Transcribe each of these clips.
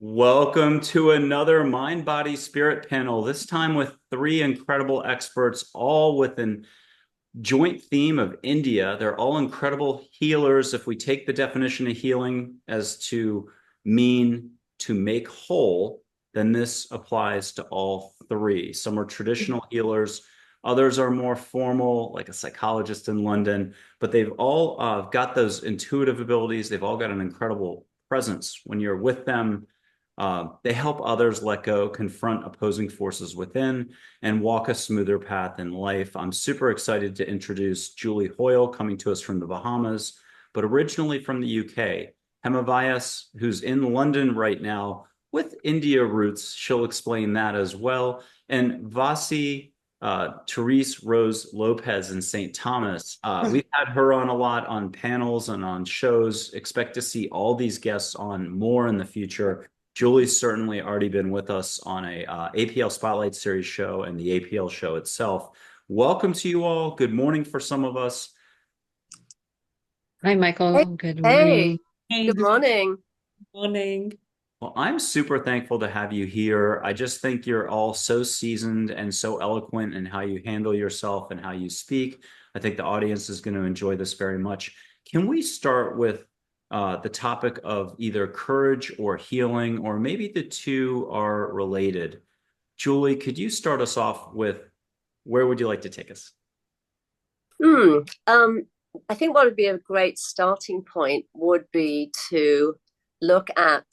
Welcome to another Mind, Body, Spirit panel, this time with three incredible experts, all with an joint theme of India. They're all incredible healers. If we take the definition of healing as to mean to make whole, then this applies to all three. Some are traditional healers, others are more formal, like a psychologist in London, but they've all got those intuitive abilities. They've all got an incredible presence. When you're with them, they help others let go, confront opposing forces within, and walk a smoother path in life. I'm super excited to introduce Julie Hoyle, coming to us from the Bahamas, but originally from the UK. Hema Vyas, who's in London right now with India roots. She'll explain that as well. And VASI Therese Rose Lopez in St. Thomas. We've had her on a lot on panels and on shows. Expect to see all these guests on more in the future. Julie's certainly already been with us on a APL Spotlight Series show and the APL show itself. Welcome to you all. Good morning for some of us. Hi, Michael. Hey, Good hey, morning. Hey, good morning. morning. Well, I'm super thankful to have you here. I just think you're all so seasoned and so eloquent in how you handle yourself and how you speak. I think the audience is going to enjoy this very much. Can we start with the topic of either courage or healing, or maybe the two are related? Julie, could you start us off with where would you like to take us? Hmm. I think what would be a great starting point would be to look at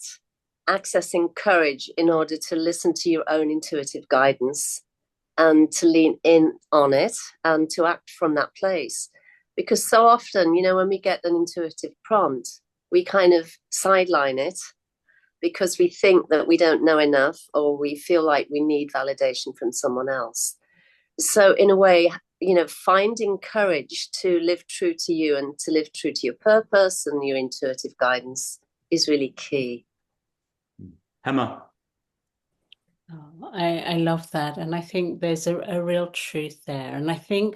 accessing courage in order to listen to your own intuitive guidance and to lean in on it and to act from that place. Because so often, when we get an intuitive prompt, we kind of sideline it because we think that we don't know enough or we feel like we need validation from someone else. So in a way, finding courage to live true to you and to live true to your purpose and your intuitive guidance is really key. Hema. I love that. And I think there's a real truth there. And I think,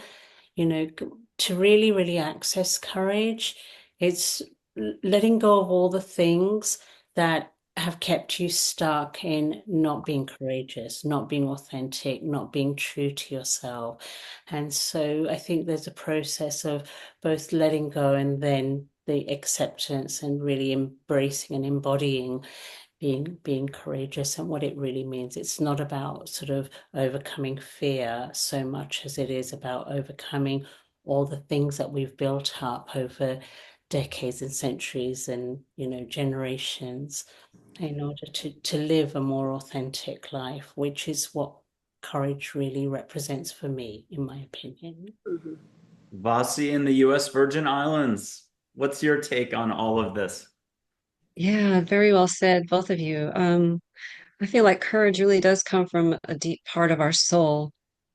to really, really access courage, it's letting go of all the things that have kept you stuck in not being courageous, not being authentic, not being true to yourself. And so I think there's a process of both letting go and then the acceptance and really embracing and embodying being courageous and what it really means. It's not about sort of overcoming fear so much as it is about overcoming all the things that we've built up over decades and centuries and generations in order to live a more authentic life, which is what courage really represents for me, in my opinion. Mhm. Vasi in the US Virgin Islands. What's your take on all of this? Yeah, very well said, both of you. I feel like courage really does come from a deep part of our soul,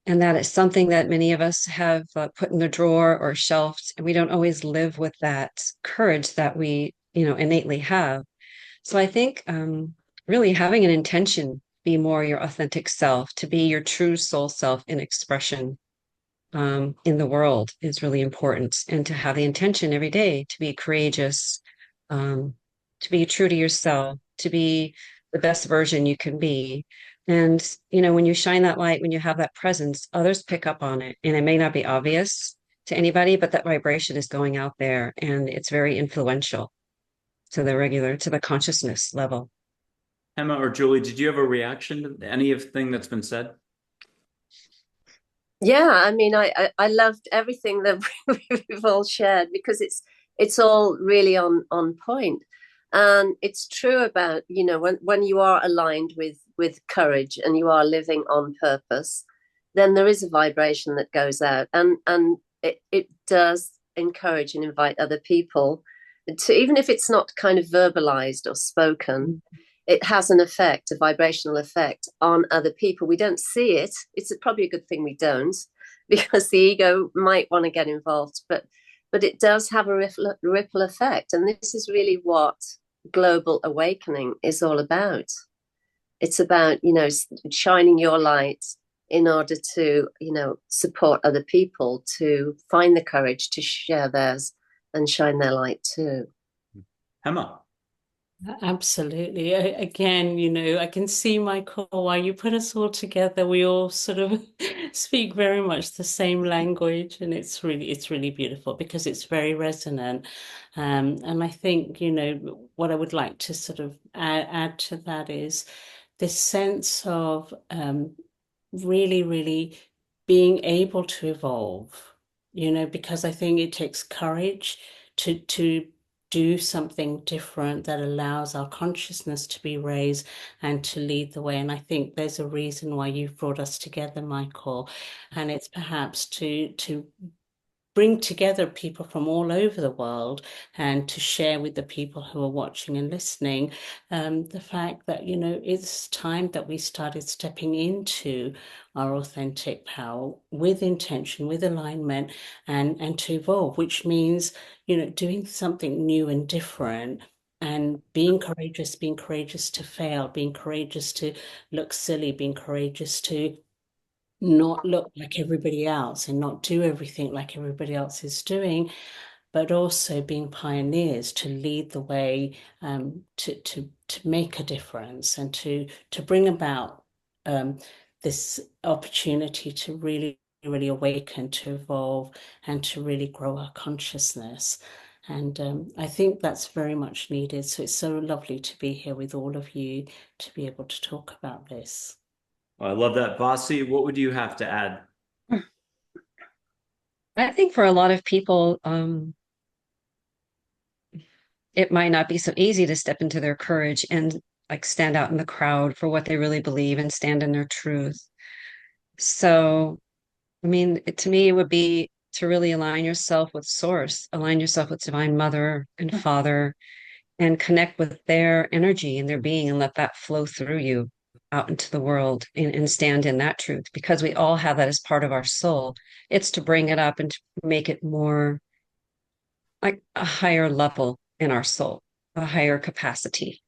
and that it's something that many of us have put in the drawer or shelved, and we don't always live with that courage that we, innately have. So I think really having an intention, be more your authentic self, to be your true soul self in expression in the world is really important. And to have the intention every day to be courageous, um, to be true to yourself, to be the best version you can be. And, when you shine that light, when you have that presence, others pick up on it. And it may not be obvious to anybody, but that vibration is going out there and it's very influential to the consciousness level. Emma or Julie, did you have a reaction to any of thing that's been said? Yeah, I mean, I loved everything that we've all shared because it's all really on point. And it's true about, when you are aligned with courage and you are living on purpose, then there is a vibration that goes out and it does encourage and invite other people to, even if it's not kind of verbalized or spoken, it has an effect, a vibrational effect on other people. We don't see it. It's probably a good thing we don't, because the ego might want to get involved, but it does have a ripple effect. And this is really what global awakening is all about. It's about, shining your light in order to, support other people to find the courage to share theirs and shine their light too. Emma. Absolutely. Again, I can see, Michael, why you put us all together. We all sort of speak very much the same language, and it's really beautiful because it's very resonant. And I think, what I would like to sort of add to that is this sense of really, really being able to evolve, because I think it takes courage to do something different that allows our consciousness to be raised and to lead the way. And I think there's a reason why you've brought us together, Michael, and it's perhaps to bring together people from all over the world and to share with the people who are watching and listening the fact that, it's time that we started stepping into our authentic power with intention, with alignment, and to evolve, which means, doing something new and different. And being courageous to fail, being courageous to look silly, being courageous to not look like everybody else and not do everything like everybody else is doing, but also being pioneers to lead the way, to make a difference and to bring about this opportunity to really, really awaken, to evolve, and to really grow our consciousness. And I think that's very much needed. So it's so lovely to be here with all of you to be able to talk about this. Well, I love that. Vasi, what would you have to add? I think for a lot of people, it might not be so easy to step into their courage and like stand out in the crowd for what they really believe and stand in their truth. So, I mean, to me, it would be to really align yourself with Source, align yourself with Divine Mother and Father, and connect with their energy and their being and let that flow through you out into the world and stand in that truth because we all have that as part of our soul. It's to bring it up and to make it more like a higher level in our soul, a higher capacity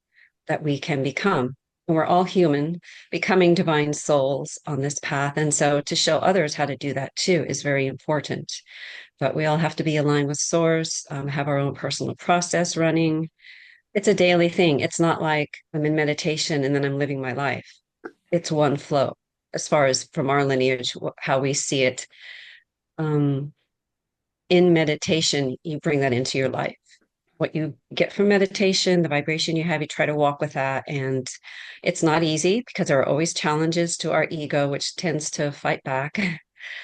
that we can become. We're all human, becoming divine souls on this path. And so to show others how to do that too is very important. But we all have to be aligned with Source, have our own personal process running. It's a daily thing. It's not like I'm in meditation and then I'm living my life. It's one flow as far as from our lineage, how we see it. Um, in meditation, you bring that into your life. What you get from meditation, the vibration you have, you try to walk with that. And it's not easy because there are always challenges to our ego, which tends to fight back.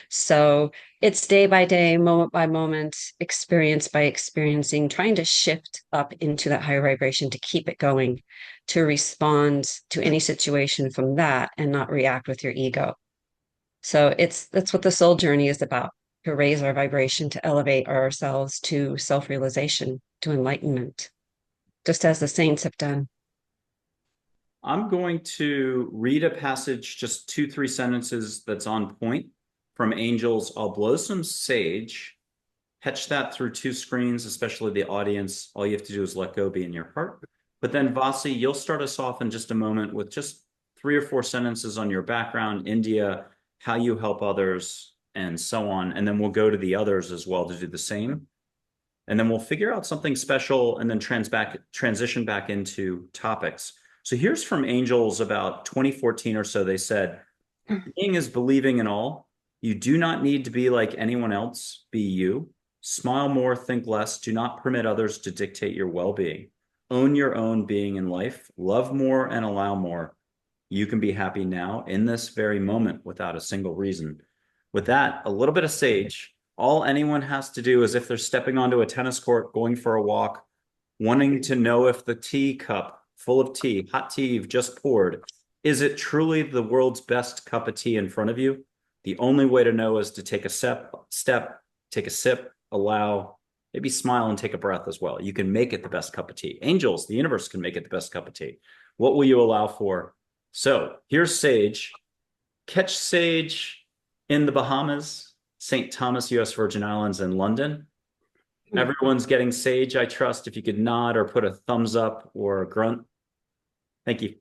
So it's day by day, moment by moment, experience by experiencing, trying to shift up into that higher vibration to keep it going, to respond to any situation from that and not react with your ego. So that's what the soul journey is about, to raise our vibration, to elevate ourselves to self-realization, to enlightenment, just as the saints have done. I'm going to read a passage, just 2, 3 sentences that's on point from angels. I'll blow some sage, catch that through 2 screens, especially the audience. All you have to do is let go, be in your heart. But then Vasi, you'll start us off in just a moment with just 3 or 4 sentences on your background, India, how you help others, and so on. And then we'll go to the others as well to do the same. And then we'll figure out something special and then transition back into topics. So here's from angels about 2014 or so. They said, being is believing in all. You do not need to be like anyone else. Be you. Smile more, think less. Do not permit others to dictate your well-being. Own your own being in life. Love more and allow more. You can be happy now in this very moment without a single reason. With that, a little bit of sage. All anyone has to do is if they're stepping onto a tennis court, going for a walk, wanting to know if the teacup full of tea, hot tea you've just poured, is it truly the world's best cup of tea in front of you? The only way to know is to take a step, take a sip, allow, maybe smile and take a breath as well. You can make it the best cup of tea. Angels, the universe can make it the best cup of tea. What will you allow for? So here's sage. Catch sage in the Bahamas, St. Thomas, U.S. Virgin Islands, and London. Everyone's getting sage, I trust. If you could nod or put a thumbs up or a grunt. Thank you.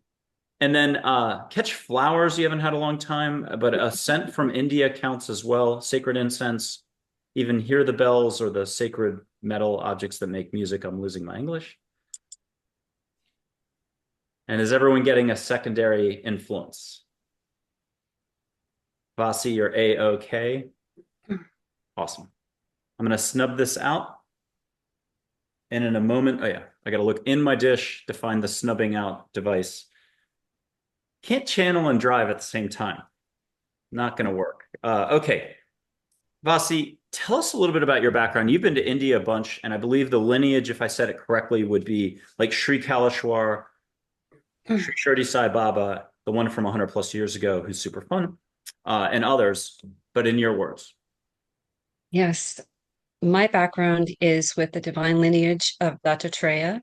And then catch flowers you haven't had a long time, but a scent from India counts as well. Sacred incense, even hear the bells or the sacred metal objects that make music. I'm losing my English. And is everyone getting a secondary influence? Vasi, you're A-OK. Awesome. I'm going to snub this out. And in a moment, oh yeah, I got to look in my dish to find the snubbing out device. Can't channel and drive at the same time. Not going to work. Okay. Vasi, tell us a little bit about your background. You've been to India a bunch, and I believe the lineage, if I said it correctly, would be like Sri Kaleshwar, Sri Shirdi Sai Baba, the one from 100 plus years ago, who's super fun, and others. But in your words. Yes, my background is with the divine lineage of Dattatreya.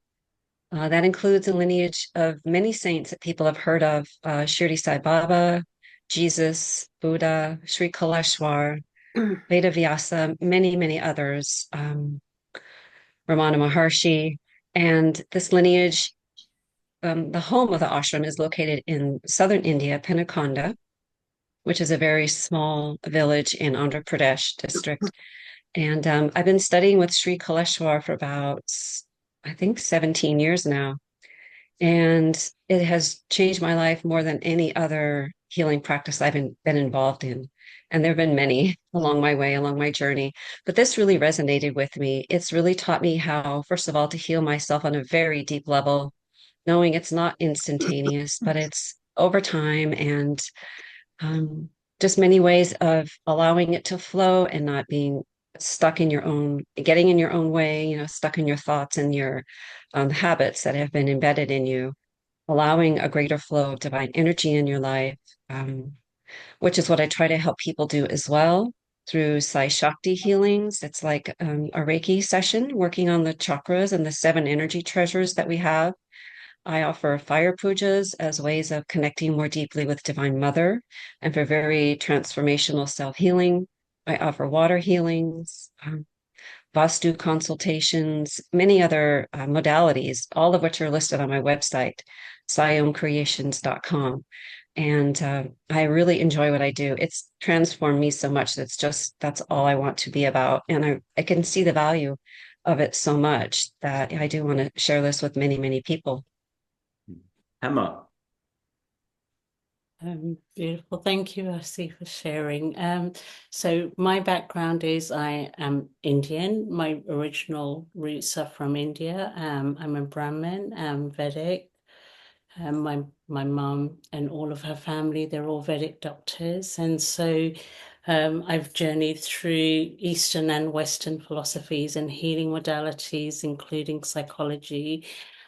That includes a lineage of many saints that people have heard of, Shirdi Sai Baba, Jesus, Buddha, Sri Kaleshwar, Veda Vyasa, many, many others, Ramana Maharshi. And this lineage, the home of the ashram is located in southern India, Penakonda, which is a very small village in Andhra Pradesh district. And I've been studying with Sri Kaleshwar for about, I think, 17 years now. And it has changed my life more than any other healing practice I've been involved in. And there have been many along my way, along my journey. But this really resonated with me. It's really taught me how, first of all, to heal myself on a very deep level, knowing it's not instantaneous, but it's over time and just many ways of allowing it to flow and not being stuck in your own, getting in your own way, stuck in your thoughts and your habits that have been embedded in you, allowing a greater flow of divine energy in your life, which is what I try to help people do as well through Sai Shakti healings. It's like a Reiki session working on the chakras and the 7 energy treasures that we have. I offer fire pujas as ways of connecting more deeply with Divine Mother and for very transformational self-healing. I offer water healings, Vastu consultations, many other modalities, all of which are listed on my website, siomcreations.com. And I really enjoy what I do. It's transformed me so much. That's all I want to be about. And I can see the value of it so much that I do want to share this with many, many people. Hema. Beautiful. Thank you, Vasi, for sharing. So my background is I am Indian. My original roots are from India. I'm a Brahmin. I'm Vedic. My mum and all of her family, they're all Vedic doctors. And so I've journeyed through Eastern and Western philosophies and healing modalities, including psychology,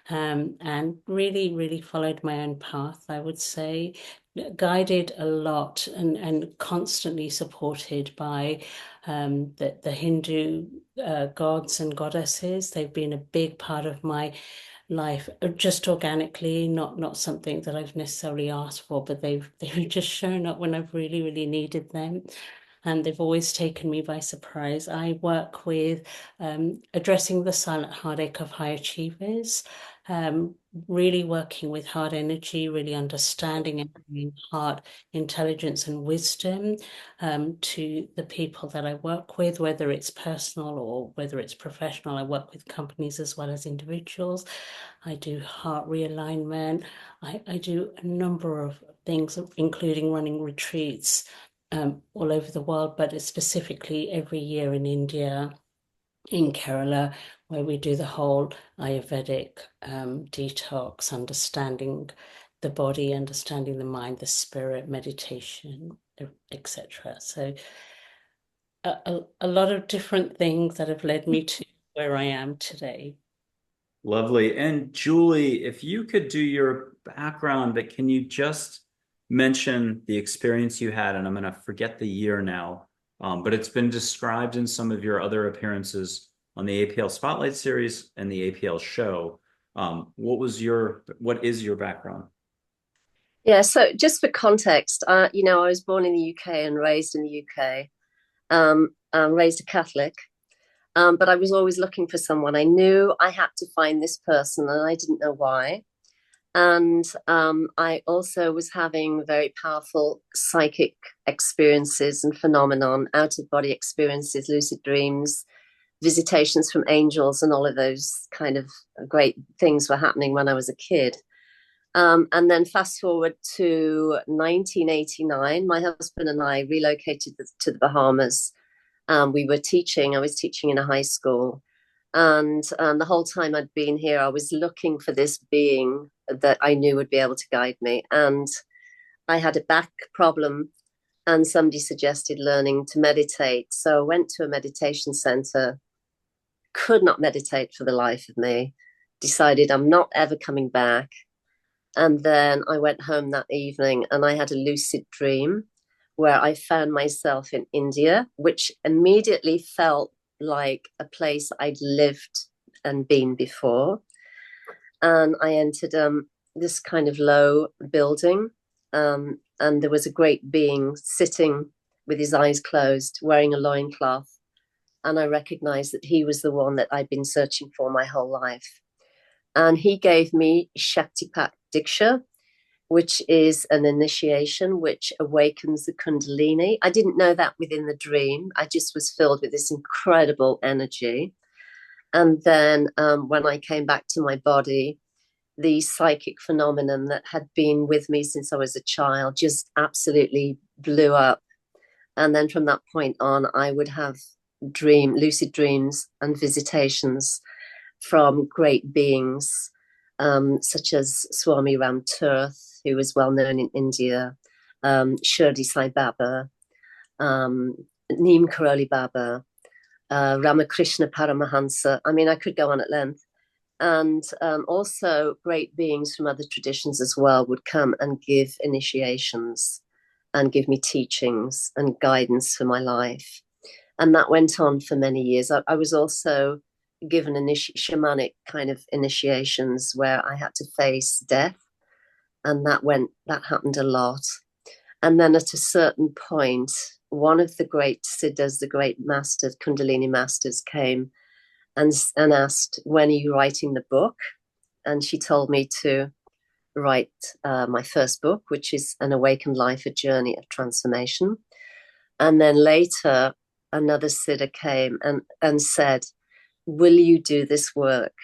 and really, really followed my own path, I would say, guided a lot and constantly supported by the Hindu gods and goddesses. They've been a big part of my life, just organically, not something that I've necessarily asked for, but they've just shown up when I've really, really needed them. And they've always taken me by surprise. I work with addressing the silent heartache of high achievers, really working with heart energy, really understanding and bringing heart intelligence and wisdom to the people that I work with, whether it's personal or whether it's professional. I work with companies as well as individuals. I do heart realignment. I do a number of things, including running retreats all over the world, but specifically every year in India, in Kerala, where we do the whole Ayurvedic detox, understanding the body, understanding the mind, the spirit, meditation, etc. So a lot of different things that have led me to where I am today. Lovely. And Julie, if you could do your background, but can you just mention the experience you had? And I'm going to forget the year now, but it's been described in some of your other appearances on the APL Spotlight series and the APL show. What is your background? Yeah, so just for context, I was born in the UK and raised in the UK, raised a Catholic. But I was always looking for someone. I knew I had to find this person, and I didn't know why. And I also was having very powerful psychic experiences and phenomenon, out-of-body experiences, lucid dreams, visitations from angels, and all of those kind of great things were happening when I was a kid. And then fast forward to 1989, my husband and I relocated to the Bahamas. We were teaching, I was teaching in a high school. And the whole time I'd been here, I was looking for this being that I knew would be able to guide me. And I had a back problem, and somebody suggested learning to meditate. So I went to a meditation center, could not meditate for the life of me, decided I'm not ever coming back. And then I went home that evening and I had a lucid dream where I found myself in India, which immediately felt like a place I'd lived and been before. And I entered this kind of low building, and there was a great being sitting with his eyes closed, wearing a loincloth. And I recognized that he was the one that I'd been searching for my whole life. And he gave me Shaktipat Diksha, which is an initiation which awakens the Kundalini. I didn't know that within the dream. I just was filled with this incredible energy. And then when I came back to my body, the psychic phenomenon that had been with me since I was a child just absolutely blew up. And then from that point on, I would have lucid dreams and visitations from great beings, such as Swami Ram Tirth, who was well known in India, Shirdi Sai Baba, Neem Karoli Baba, Ramakrishna Paramahansa. I mean, I could go on at length. And also great beings from other traditions as well would come and give initiations and give me teachings and guidance for my life. And that went on for many years. I was also given shamanic kind of initiations where I had to face death, and that happened a lot. And then at a certain point, one of the great siddhas, the great masters, Kundalini masters, came and asked, "When are you writing the book?" And she told me to write my first book, which is An Awakened Life, A Journey of Transformation. And then later, another siddha came and said, "Will you do this work?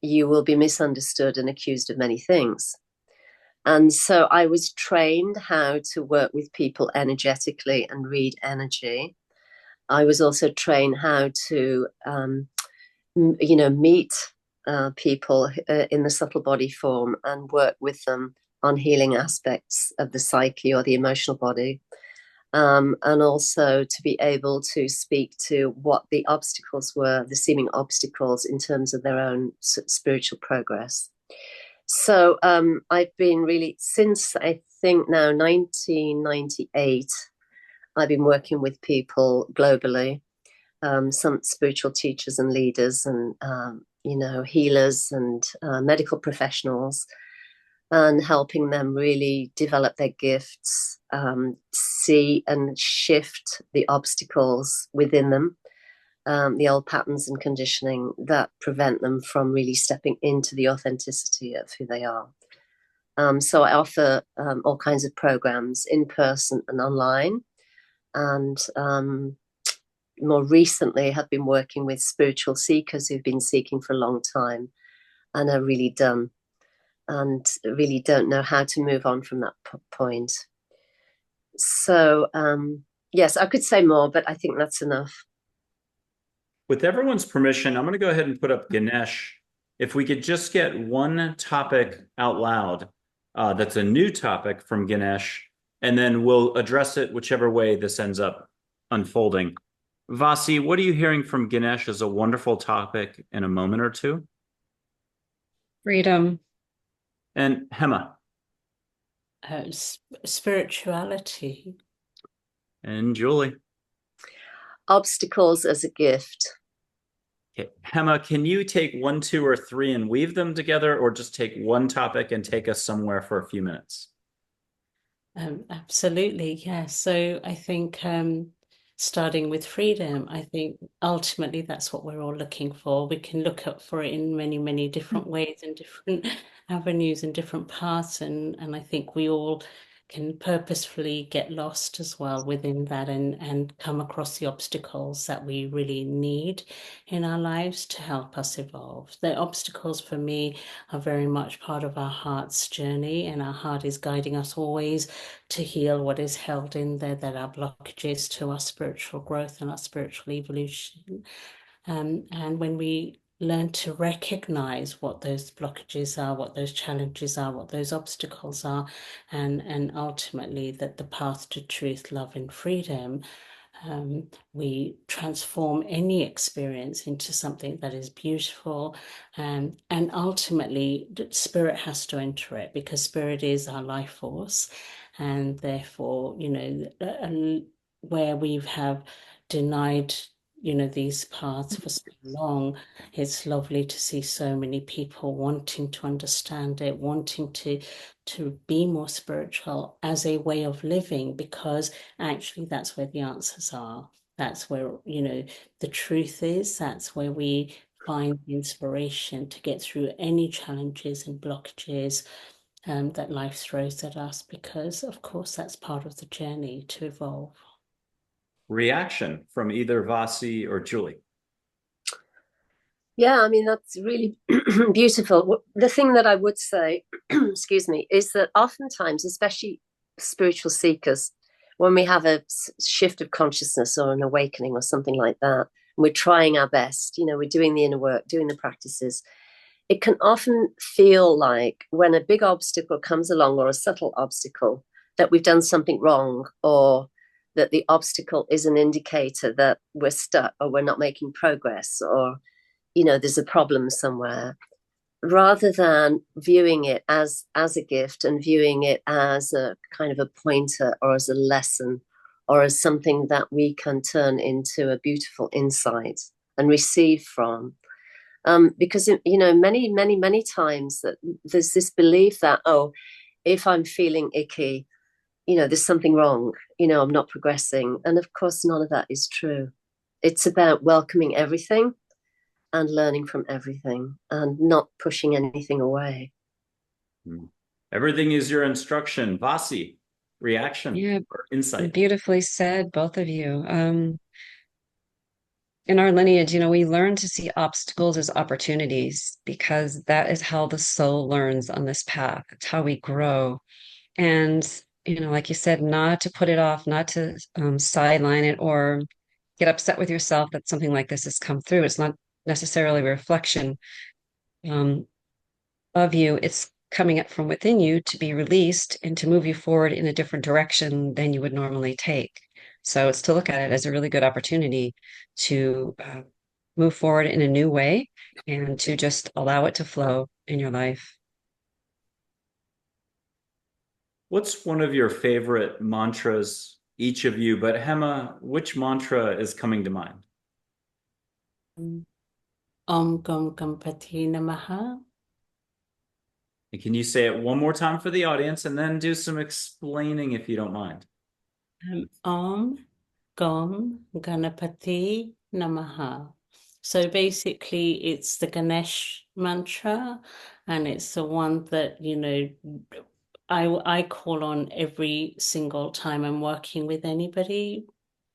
You will be misunderstood and accused of many things." And so I was trained how to work with people energetically and read energy. I was also trained how to, meet people in the subtle body form and work with them on healing aspects of the psyche or the emotional body. And also to be able to speak to what the obstacles were, the seeming obstacles in terms of their own spiritual progress. So I've been really, since I think now 1998, I've been working with people globally, some spiritual teachers and leaders and, healers and medical professionals, and helping them really develop their gifts, see and shift the obstacles within them, the old patterns and conditioning that prevent them from really stepping into the authenticity of who they are. So I offer all kinds of programs in person and online, and more recently have been working with spiritual seekers who've been seeking for a long time and are really done and really don't know how to move on from that point. So, yes, I could say more, but I think that's enough. With everyone's permission, I'm going to go ahead and put up Ganesh. If we could just get one topic out loud, that's a new topic from Ganesh, and then we'll address it whichever way this ends up unfolding. Vasi, what are you hearing from Ganesh as a wonderful topic in a moment or two? Freedom. And Hema? Spirituality. And Julie? Obstacles as a gift. Okay. Hema, can you take 1, 2, or 3 and weave them together, or just take one topic and take us somewhere for a few minutes? Absolutely, yeah. So I think starting with freedom, I think ultimately that's what we're all looking for. We can look up for it in many, many different ways and different avenues and different paths. And I think we all can purposefully get lost as well within that, and come across the obstacles that we really need in our lives to help us evolve. The obstacles for me are very much part of our heart's journey, and our heart is guiding us always to heal what is held in there, that are blockages to our spiritual growth and our spiritual evolution. And when we learn to recognize what those blockages are, what those challenges are, what those obstacles are, and ultimately that the path to truth, love, and freedom, we transform any experience into something that is beautiful, and ultimately spirit has to enter it, because spirit is our life force, and therefore, you know, where we have denied, you know, these paths for so long, it's lovely to see so many people wanting to understand it, wanting to be more spiritual as a way of living, because actually that's where the answers are. That's where, you know, the truth is. That's where we find the inspiration to get through any challenges and blockages that life throws at us, because of course that's part of the journey to evolve. Reaction from either Vasi or Julie. Yeah, I mean, that's really beautiful. The thing that I would say, excuse me, is that oftentimes, especially spiritual seekers, when we have a shift of consciousness or an awakening or something like that, and we're trying our best, you know, we're doing the inner work, doing the practices, it can often feel like when a big obstacle comes along, or a subtle obstacle, that we've done something wrong, or that the obstacle is an indicator that we're stuck or we're not making progress, or you know, there's a problem somewhere, rather than viewing it as a gift and viewing it as a kind of a pointer, or as a lesson, or as something that we can turn into a beautiful insight and receive from. Because, you know, many times that there's this belief that, oh, if I'm feeling icky, you know, there's something wrong, you know, I'm not progressing. And of course, none of that is true. It's about welcoming everything and learning from everything and not pushing anything away. Everything is your instruction. Vasi, reaction or insight. Beautifully said, both of you. In our lineage, you know, we learn to see obstacles as opportunities, because that is how the soul learns on this path. It's how we grow. And, you know, like you said, not to put it off, not to sideline it or get upset with yourself that something like this has come through. It's not necessarily a reflection of you. It's coming up from within you to be released and to move you forward in a different direction than you would normally take. So it's to look at it as a really good opportunity to move forward in a new way, and to just allow it to flow in your life. What's one of your favorite mantras, each of you? But Hema, which mantra is coming to mind? Om Gam Ganpati Namaha. And can you say it one more time for the audience, and then do some explaining if you don't mind? Om Gam Ganapati Namaha. So basically, it's the Ganesh mantra, and it's the one that, you know, I call on every single time I'm working with anybody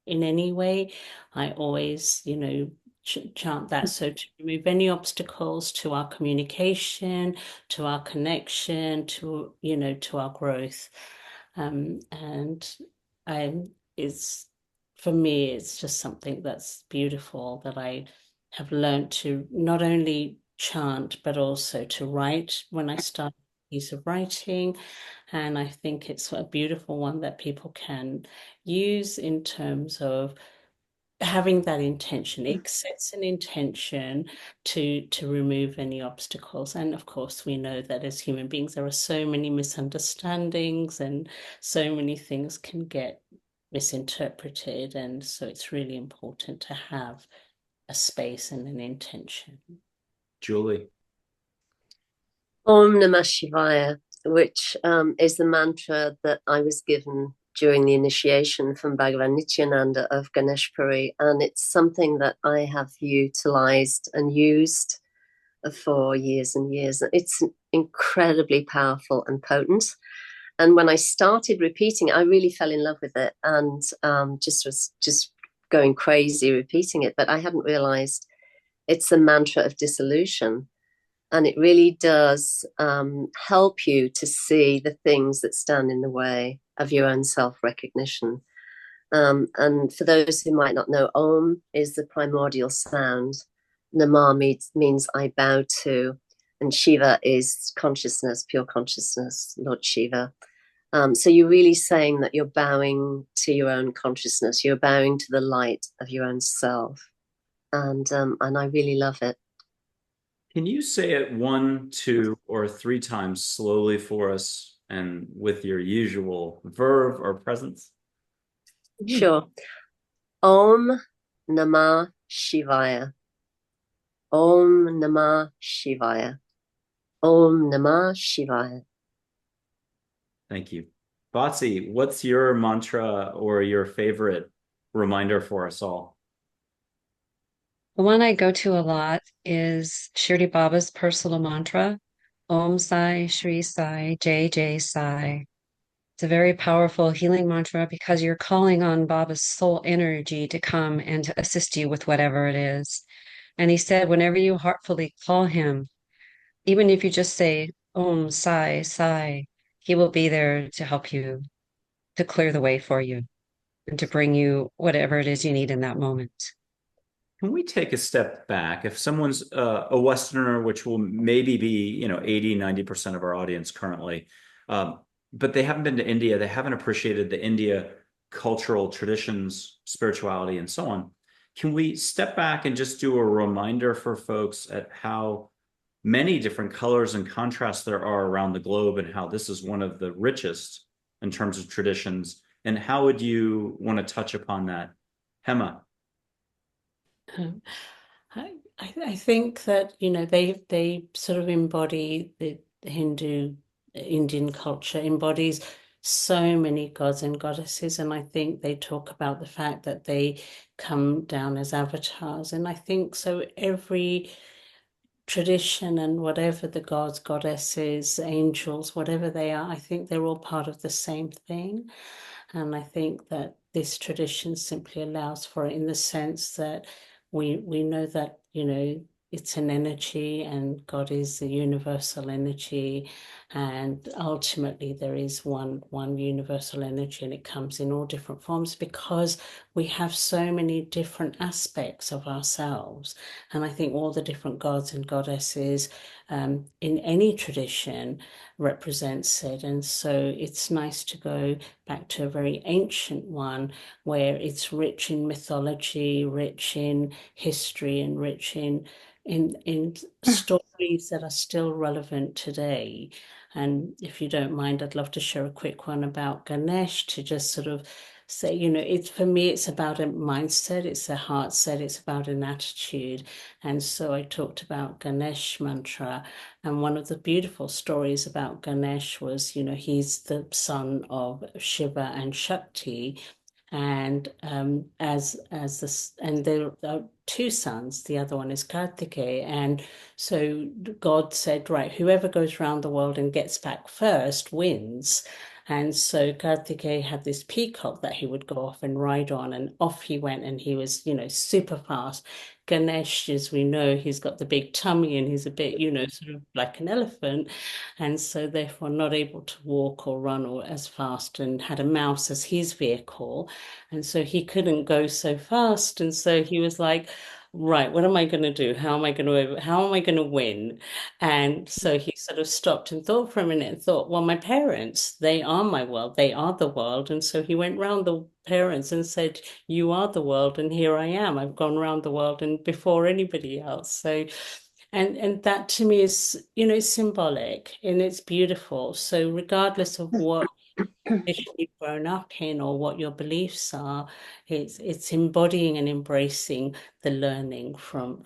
in any way. I always, you know, chant that. So to remove any obstacles to our communication, to our connection, to, you know, to our growth. And it's, for me, it's just something that's beautiful, that I have learned to not only chant, but also to write when I start a piece of writing. And I think it's a beautiful one that people can use in terms of having that intention. It sets an intention to remove any obstacles. And of course, we know that as human beings, there are so many misunderstandings, and so many things can get misinterpreted. And so it's really important to have a space and an intention. Julie. Om Namah Shivaya, which is the mantra that I was given during the initiation from Bhagavan Nityananda of Ganeshpuri, and it's something that I have utilized and used for years and years. It's incredibly powerful and potent, And when I started repeating it, I really fell in love with it, and just going crazy repeating it. But I hadn't realized it's a mantra of dissolution. And it really does help you to see the things that stand in the way of your own self-recognition. And for those who might not know, Om is the primordial sound. Nama means I bow to. And Shiva is consciousness, pure consciousness, Lord Shiva. So you're really saying that you're bowing to your own consciousness. You're bowing to the light of your own self. And I really love it. Can you say it 1, 2, or 3 times slowly for us and with your usual verve or presence? Sure. Om Namah Shivaya. Om Namah Shivaya. Om Namah Shivaya. Thank you. Vatsy, what's your mantra or your favorite reminder for us all? The one I go to a lot is Shirdi Baba's personal mantra, Om Sai Shri Sai Jai Jai Sai. It's a very powerful healing mantra because you're calling on Baba's soul energy to come and to assist you with whatever it is. And he said, whenever you heartfully call him, even if you just say Om Sai Sai, he will be there to help you, to clear the way for you, and to bring you whatever it is you need in that moment. Can we take a step back? If someone's a Westerner, which will maybe be, 80, 90% of our audience currently, but they haven't been to India, they haven't appreciated the India cultural traditions, spirituality, and so on. Can we step back and just do a reminder for folks at how many different colors and contrasts there are around the globe and how this is one of the richest in terms of traditions? And how would you want to touch upon that? Hema. I think that, they sort of embody the Hindu Indian culture embodies so many gods and goddesses, and I think they talk about the fact that they come down as avatars, and I think so every tradition and whatever the gods, goddesses, angels, whatever they are, I think they're all part of the same thing. And I think that this tradition simply allows for it in the sense that we know that, it's an energy and God is the universal energy, and ultimately there is one universal energy, and it comes in all different forms because we have so many different aspects of ourselves. And I think all the different gods and goddesses in any tradition represents it. And so it's nice to go back to a very ancient one where it's rich in mythology, rich in history, and rich in stories that are still relevant today. And if you don't mind, I'd love to share a quick one about Ganesh to just sort of say, it's for me, it's about a mindset, it's a heart set, it's about an attitude. And so I talked about Ganesh mantra, and one of the beautiful stories about Ganesh was, he's the son of Shiva and Shakti. And there are 2 sons. The other one is Kartikeya, and so God said, right, whoever goes around the world and gets back first wins. And so Kartikeya had this peacock that he would go off and ride on, and off he went, and he was, super fast. Ganesh, as we know, he's got the big tummy and he's a bit, sort of like an elephant, and so therefore not able to walk or run or as fast, and had a mouse as his vehicle, and so he couldn't go so fast, and so he was like, right, what am I going to do? How am I going to win? And so he sort of stopped and thought for a minute and thought, well, my parents, they are my world, they are the world. And so he went round the parents and said, you are the world, and here I am. I've gone around the world and before anybody else. So and that to me is, symbolic and it's beautiful. So regardless of what you've grown up in or what your beliefs are, it's embodying and embracing the learning from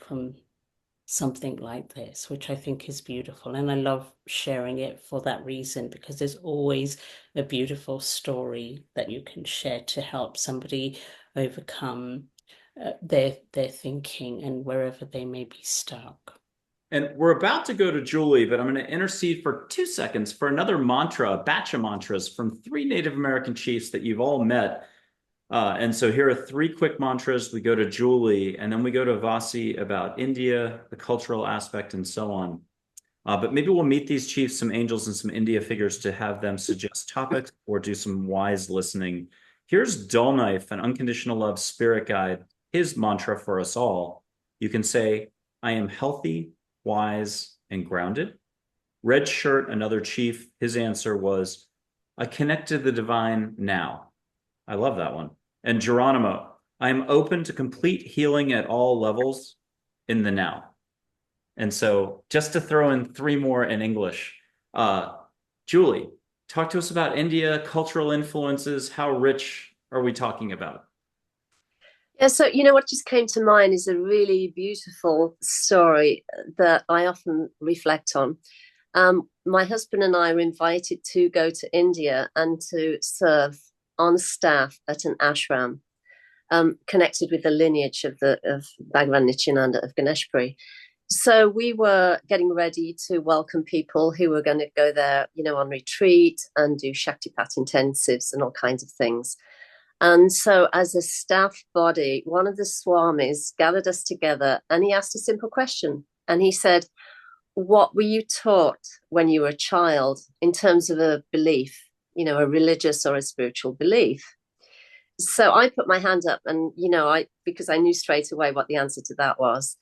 something like this, which I think is beautiful. And I love sharing it for that reason, because there's always a beautiful story that you can share to help somebody overcome their thinking and wherever they may be stuck. And we're about to go to Julie, but I'm going to intercede for 2 seconds for another mantra, a batch of mantras from 3 Native American chiefs that you've all met. And so here are 3 quick mantras. We go to Julie, and then we go to Vasi about India, the cultural aspect, and so on. But maybe we'll meet these chiefs, some angels, and some India figures to have them suggest topics or do some wise listening. Here's Dull Knife, an unconditional love spirit guide, his mantra for us all. You can say, I am healthy, wise, and grounded. Red Shirt, another chief, his answer was, I connect to the divine now. I love that one. And Geronimo, I am open to complete healing at all levels in the now. And so just to throw in 3 more in English, Julie, talk to us about India, cultural influences. How rich are we talking about? Yeah, so what just came to mind is a really beautiful story that I often reflect on. My husband and I were invited to go to India and to serve on staff at an ashram, connected with the lineage of Bhagavan Nityananda of Ganeshpuri. So we were getting ready to welcome people who were going to go there, on retreat and do Shaktipat intensives and all kinds of things. And so as a staff body, one of the Swamis gathered us together and he asked a simple question. And he said, what were you taught when you were a child in terms of a belief, a religious or a spiritual belief? So I put my hand up and, because I knew straight away what the answer to that was.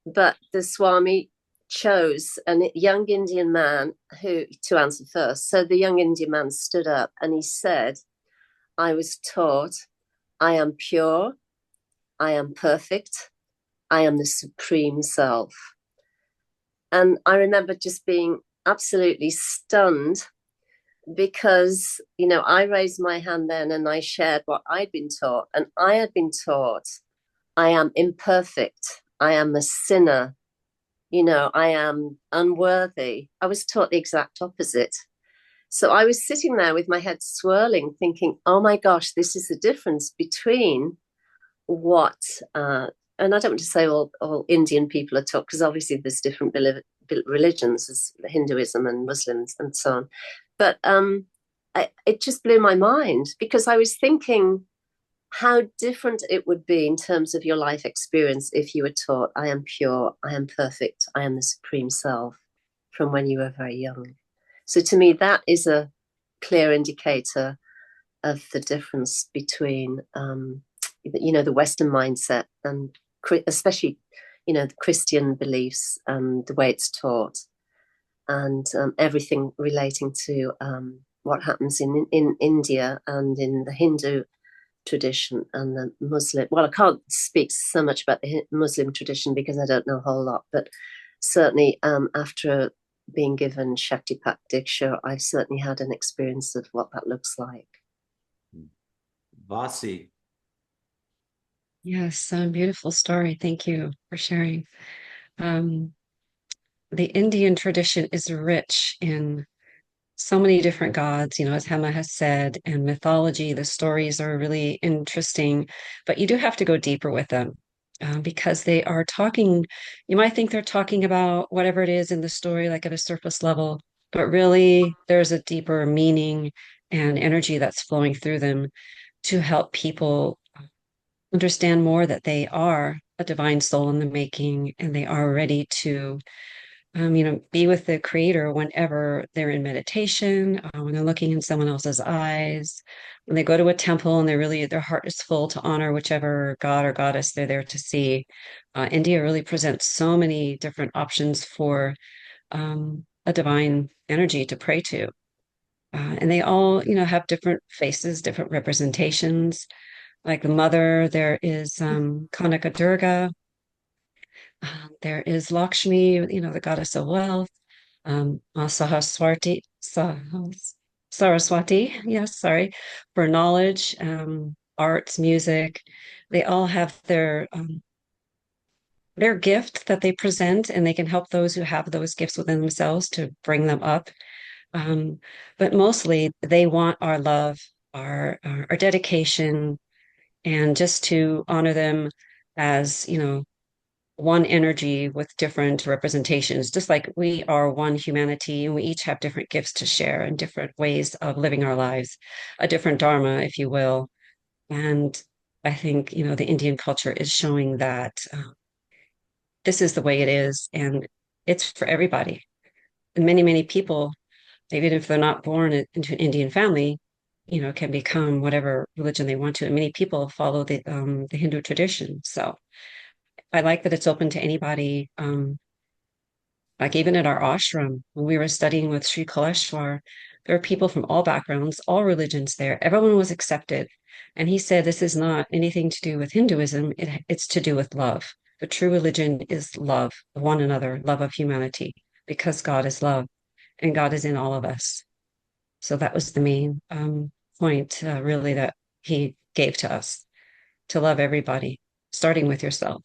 But the Swami chose a young Indian man to answer first. So the young Indian man stood up and he said, I was taught, I am pure, I am perfect, I am the supreme self. And I remember just being absolutely stunned because, I raised my hand then and I shared what I'd been taught. And I had been taught, I am imperfect, I am a sinner, I am unworthy. I was taught the exact opposite. So I was sitting there with my head swirling, thinking, oh my gosh, this is the difference between what, and I don't want to say all Indian people are taught, because obviously there's different religions, as Hinduism and Muslims and so on. But it just blew my mind because I was thinking how different it would be in terms of your life experience if you were taught, I am pure, I am perfect, I am the supreme self from when you were very young. So to me, that is a clear indicator of the difference between, the Western mindset and especially, the Christian beliefs and the way it's taught and everything relating to what happens in India and in the Hindu tradition and the Muslim. Well, I can't speak so much about the Muslim tradition because I don't know a whole lot, but certainly after being given Shaktipat Diksha, I've certainly had an experience of what that looks like. Vasi. Yes, beautiful story. Thank you for sharing. The Indian tradition is rich in so many different gods, as Hema has said, and mythology. The stories are really interesting, but you do have to go deeper with them because they are talking. You might think they're talking about whatever it is in the story, like at a surface level, but really there's a deeper meaning and energy that's flowing through them to help people understand more that they are a divine soul in the making and they are ready to be with the creator whenever they're in meditation, when they're looking in someone else's eyes, when they go to a temple and their heart is full to honor whichever god or goddess they're there to see. India really presents so many different options for a divine energy to pray to. And they all, have different faces, different representations. Like the mother, there is Kanaka Durga. There is Lakshmi, the goddess of wealth. Saraswati, yes, sorry, for knowledge, arts, music. They all have their gift that they present, and they can help those who have those gifts within themselves to bring them up. But mostly, they want our love, our dedication, and just to honor them as one energy with different representations, just like we are one humanity and we each have different gifts to share and different ways of living our lives, a different dharma, if you will. And I think, the Indian culture is showing that this is the way it is, and it's for everybody. And many, many people, even if they're not born into an Indian family, can become whatever religion they want to. And many people follow the Hindu tradition. So I like that it's open to anybody. Like even at our ashram, when we were studying with Sri Kaleshwar, there were people from all backgrounds, all religions there. Everyone was accepted. And he said, this is not anything to do with Hinduism. It's to do with love. The true religion is love of one another, love of humanity, because God is love and God is in all of us. So that was the main point, really, that he gave to us, to love everybody, starting with yourself.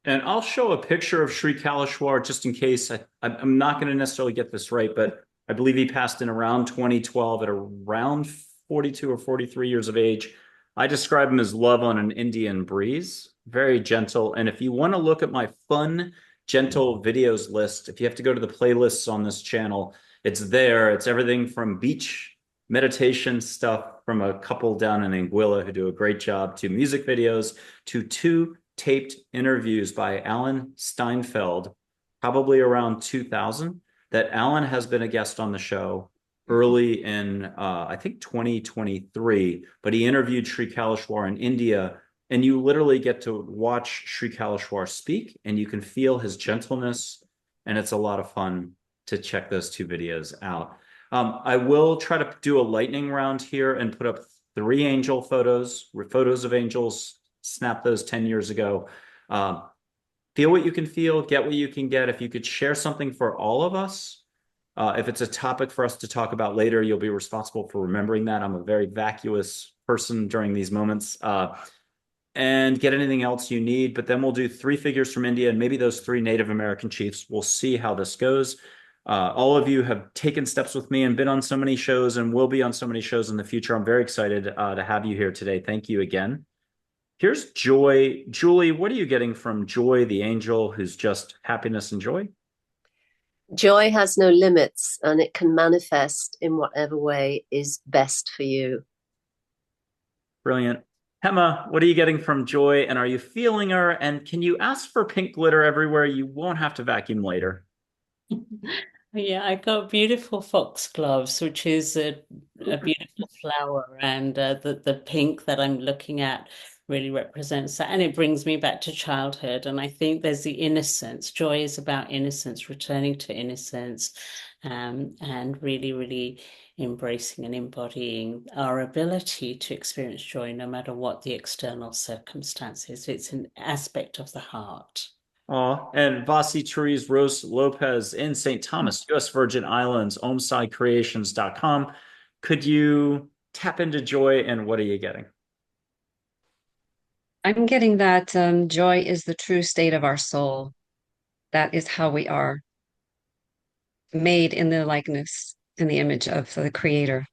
And I'll show a picture of Sri Kaleshwar just in case. I'm not going to necessarily get this right, but I believe he passed in around 2012 at around 42 or 43 years of age. I describe him as love on an Indian breeze, very gentle. And if you want to look at my fun, gentle videos list, if you have to go to the playlists on this channel, it's there. It's everything from beach meditation stuff from a couple down in Anguilla who do a great job, to music videos, to two taped interviews by Alan Steinfeld, probably around 2000, that Alan has been a guest on the show early in, I think, 2023, but he interviewed Sri Kaleshwar in India, and you literally get to watch Sri Kaleshwar speak, and you can feel his gentleness, and it's a lot of fun to check those two videos out. I will try to do a lightning round here and put up 3 angel photos of angels. Snap those 10 years ago. Feel what you can feel, get what you can get. If you could share something for all of us, if it's a topic for us to talk about later, you'll be responsible for remembering that. I'm a very vacuous person during these moments. And get anything else you need, but then we'll do 3 figures from India and maybe those 3 Native American chiefs. We'll see how this goes. All of you have taken steps with me and been on so many shows and will be on so many shows in the future. I'm very excited to have you here today. Thank you again. Here's Joy. Julie, what are you getting from Joy, the angel who's just happiness and joy? Joy has no limits, and it can manifest in whatever way is best for you. Brilliant. Hema, what are you getting from Joy, and are you feeling her? And can you ask for pink glitter everywhere? You won't have to vacuum later. Yeah, I got beautiful foxgloves, which is a beautiful flower, and the pink that I'm looking at really represents that, and it brings me back to childhood. And I think there's the innocence. Joy is about innocence, returning to innocence, and really, really embracing and embodying our ability to experience joy no matter what the external circumstances. It's an aspect of the heart. Oh, and VASI THERESE ROSE LOPEZ in St. Thomas, U.S. Virgin Islands, omsicreations.com. Could you tap into joy, and what are you getting? I'm getting that joy is the true state of our soul. That is how we are made in the likeness and the image of the Creator.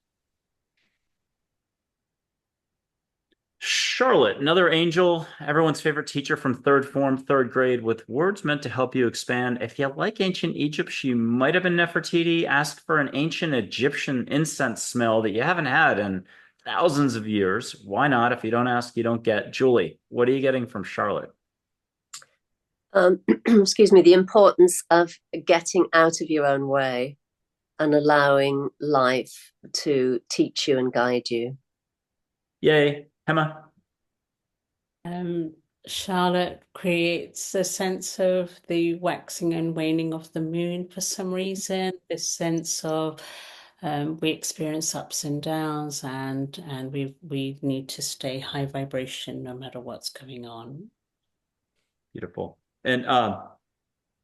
Charlotte, another angel, everyone's favorite teacher from 3rd form, 3rd grade, with words meant to help you expand. If you like ancient Egypt, she might have been Nefertiti. Ask for an ancient Egyptian incense smell that you haven't had in thousands of years. Why not? If you don't ask, you don't get. Julie, what are you getting from Charlotte? Excuse me, the importance of getting out of your own way and allowing life to teach you and guide you. Yay. Hema? Charlotte creates a sense of the waxing and waning of the moon for some reason, this sense of we experience ups and downs, and we need to stay high vibration no matter what's going on. Beautiful. And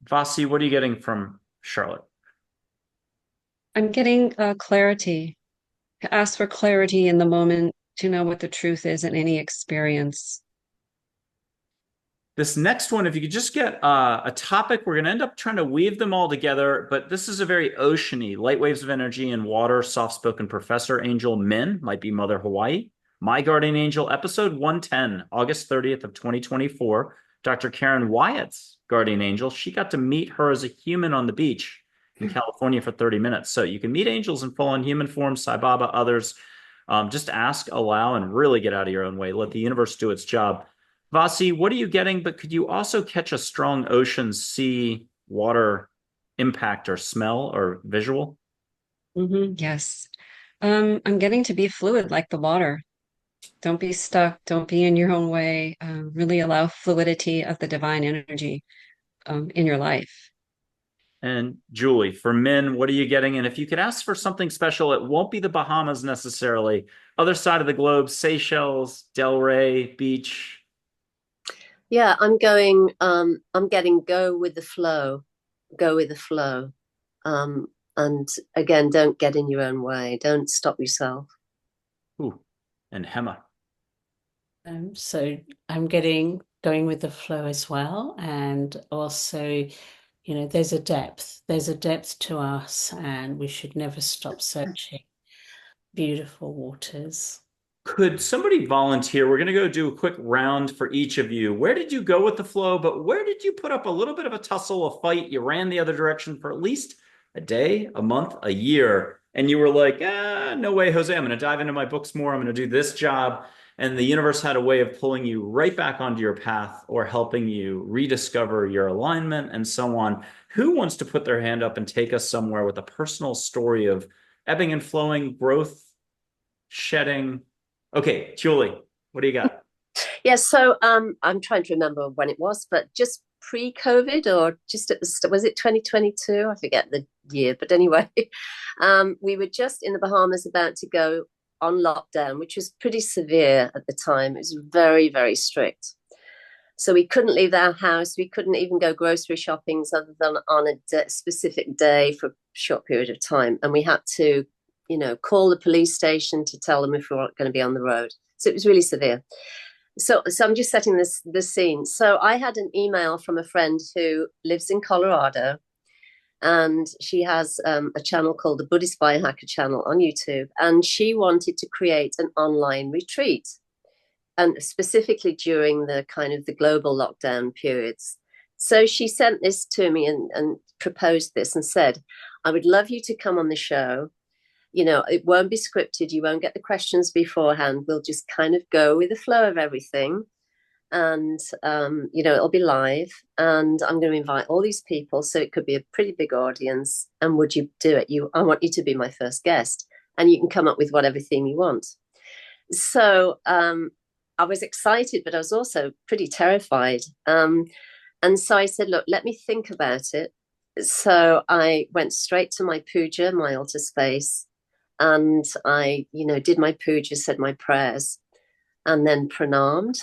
Vasi, what are you getting from Charlotte? I'm getting clarity. To ask for clarity in the moment, to know what the truth is in any experience. This next one, if you could just get a topic, we're going to end up trying to weave them all together, but this is a very oceany, light waves of energy and water, soft-spoken professor angel Min, might be Mother Hawaii. My Guardian Angel, episode 110, August 30th of 2024. Dr. Karen Wyatt's guardian angel. She got to meet her as a human on the beach in California for 30 minutes. So you can meet angels in full on human form, Sai Baba, others. Just ask, allow, and really get out of your own way. Let the universe do its job. Vasi, what are you getting? But could you also catch a strong ocean, sea, water impact or smell or visual? Yes. I'm getting to be fluid like the water. Don't be stuck. Don't be in your own way. Really allow fluidity of the divine energy in your life. And Julie, for men, what are you getting? And if you could ask for something special, it won't be the Bahamas necessarily. Other side of the globe, Seychelles, Delray Beach. Yeah, I'm getting go with the flow. Go with the flow. And again, don't get in your own way. Don't stop yourself. Ooh, and Hema. So I'm getting going with the flow as well. And also, there's a depth to us, and we should never stop searching beautiful waters. Could somebody volunteer? We're going to go do a quick round for each of you. Where did you go with the flow? But where did you put up a little bit of a tussle, a fight? You ran the other direction for at least a day, a month, a year. And you were like, no way, Jose, I'm going to dive into my books more. I'm going to do this job. And the universe had a way of pulling you right back onto your path or helping you rediscover your alignment and so on. Who wants to put their hand up and take us somewhere with a personal story of ebbing and flowing, growth, shedding? Okay, Julie, what do you got? Yeah, so I'm trying to remember when it was, but just pre-COVID or just at the was it 2022? I forget the year, but anyway, we were just in the Bahamas about to go on lockdown, which was pretty severe at the time. It was very, very strict. So we couldn't leave our house. We couldn't even go grocery shopping other than on a specific day for a short period of time. And we had to, call the police station to tell them if we weren't going to be on the road. So it was really severe. So I'm just setting the scene. So I had an email from a friend who lives in Colorado, and she has a channel called the Buddhist Biohacker channel on YouTube, and she wanted to create an online retreat, and specifically during the kind of the global lockdown periods. So she sent this to me and proposed this and said, I would love you to come on the show. It won't be scripted. You won't get the questions beforehand. We'll just kind of go with the flow of everything. And, it'll be live. And I'm going to invite all these people. So it could be a pretty big audience. And would you do it? I want you to be my first guest. And you can come up with whatever theme you want. So I was excited, but I was also pretty terrified. And so I said, look, let me think about it. So I went straight to my puja, my altar space. And I, did my puja, said my prayers, and then pranamed,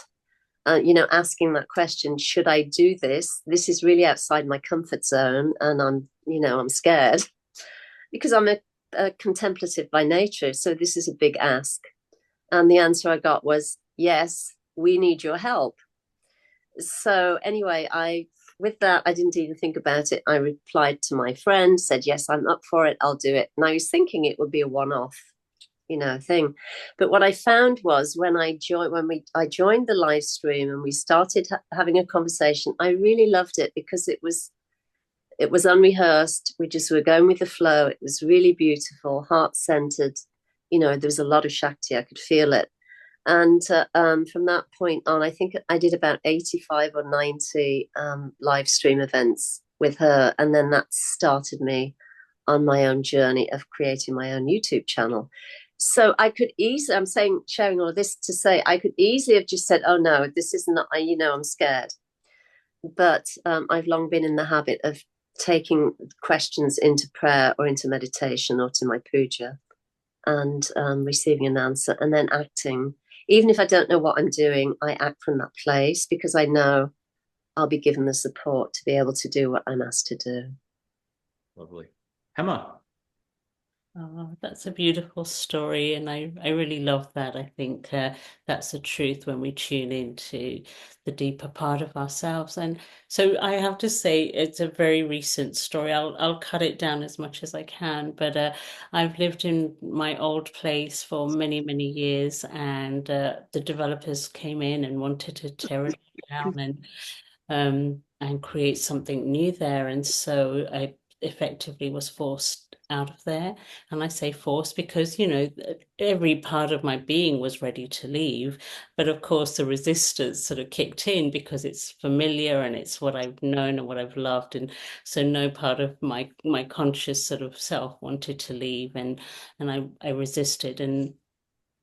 asking that question, should I do this? This is really outside my comfort zone. And I'm scared because I'm a contemplative by nature. So this is a big ask. And the answer I got was, yes, we need your help. So anyway, with that, I didn't even think about it. I replied to my friend, said, yes, I'm up for it. I'll do it. And I was thinking it would be a one-off, thing. But what I found was when I joined the live stream and we started having a conversation, I really loved it because it was unrehearsed. We just were going with the flow. It was really beautiful, heart-centered. There was a lot of Shakti. I could feel it. And from that point on, I think I did about 85 or 90 live stream events with her. And then that started me on my own journey of creating my own YouTube channel. So I could easily, sharing all of this to say, I could easily have just said, oh no, this isn't, I'm scared. But I've long been in the habit of taking questions into prayer or into meditation or to my puja and receiving an answer and then acting. Even if I don't know what I'm doing, I act from that place because I know I'll be given the support to be able to do what I'm asked to do. Lovely. Hema. Oh, that's a beautiful story, and I really love that. I think that's the truth when we tune into the deeper part of ourselves. And so I have to say it's a very recent story. I'll cut it down as much as I can, but I've lived in my old place for many, many years, and the developers came in and wanted to tear it down. And and create something new there. And so I effectively was forced out of there. And I say forced because, you know, every part of my being was ready to leave. But of course, the resistance sort of kicked in because it's familiar and it's what I've known and what I've loved. And so no part of my conscious sort of self wanted to leave. And I resisted. And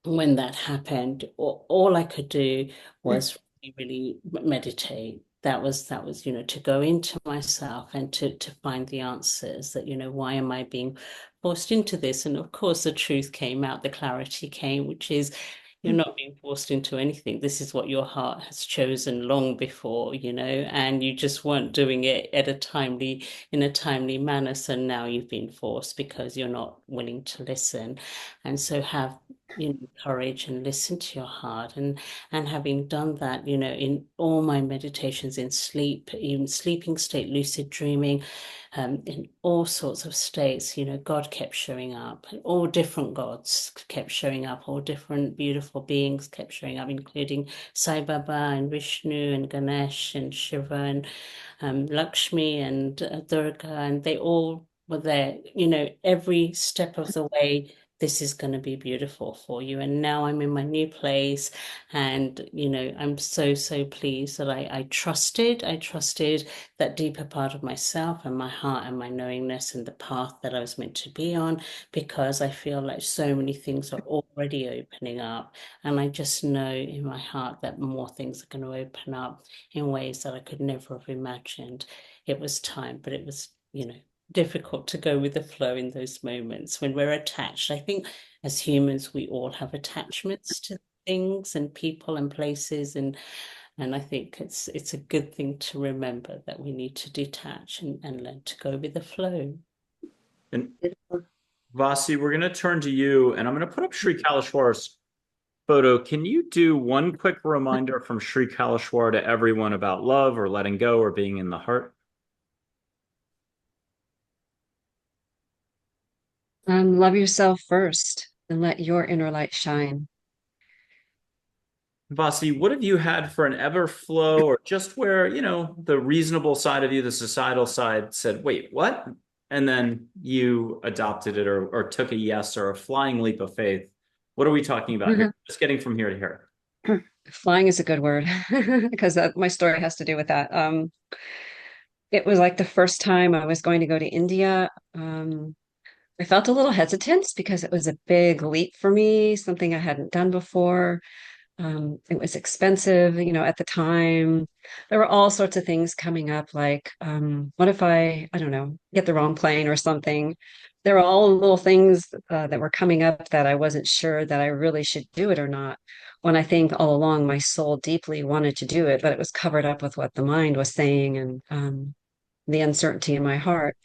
when that happened, all I could do was really meditate. That was, you know, to go into myself and to find the answers that, you know, why am I being forced into this? And of course, the truth came out, the clarity came, which is you're not being forced into anything. This is what your heart has chosen long before, you know, and you just weren't doing it in a timely manner. So now you've been forced because you're not willing to listen. And so have, you know, courage and listen to your heart. And having done that, you know, in all my meditations, in sleep, even sleeping state, lucid dreaming, in all sorts of states, you know, God kept showing up. All different gods kept showing up. All different beautiful beings kept showing up, including Sai Baba and Vishnu and Ganesh and Shiva and Lakshmi and Durga, and they all were there. You know, every step of the way, this is going to be beautiful for you. And now I'm in my new place, and you know, I'm so, so pleased that I trusted that deeper part of myself and my heart and my knowingness and the path that I was meant to be on, because I feel like so many things are already opening up. And I just know in my heart that more things are going to open up in ways that I could never have imagined. It was time, but it was, you know, difficult to go with the flow in those moments when we're attached. I think as humans, we all have attachments to things and people and places, and I think it's a good thing to remember that we need to detach and learn to go with the flow. And Vasi, we're going to turn to you, and I'm going to put up Sri Kaleshwar's photo. Can you do one quick reminder from Sri Kaleshwar to everyone about love or letting go or being in the heart? Love yourself first and let your inner light shine. Vasi, what have you had for an ever flow, or just where, you know, the reasonable side of you, the societal side said, wait, what? And then you adopted it or took a yes or a flying leap of faith. What are we talking about here? Just getting from here to here. Flying is a good word because my story has to do with that. It was like the first time I was going to go to India. I felt a little hesitant because it was a big leap for me, something I hadn't done before. It was expensive, you know, at the time. There were all sorts of things coming up, like what if I don't know, get the wrong plane or something. There were all little things that were coming up that I wasn't sure that I really should do it or not. When I think all along my soul deeply wanted to do it, but it was covered up with what the mind was saying and the uncertainty in my heart.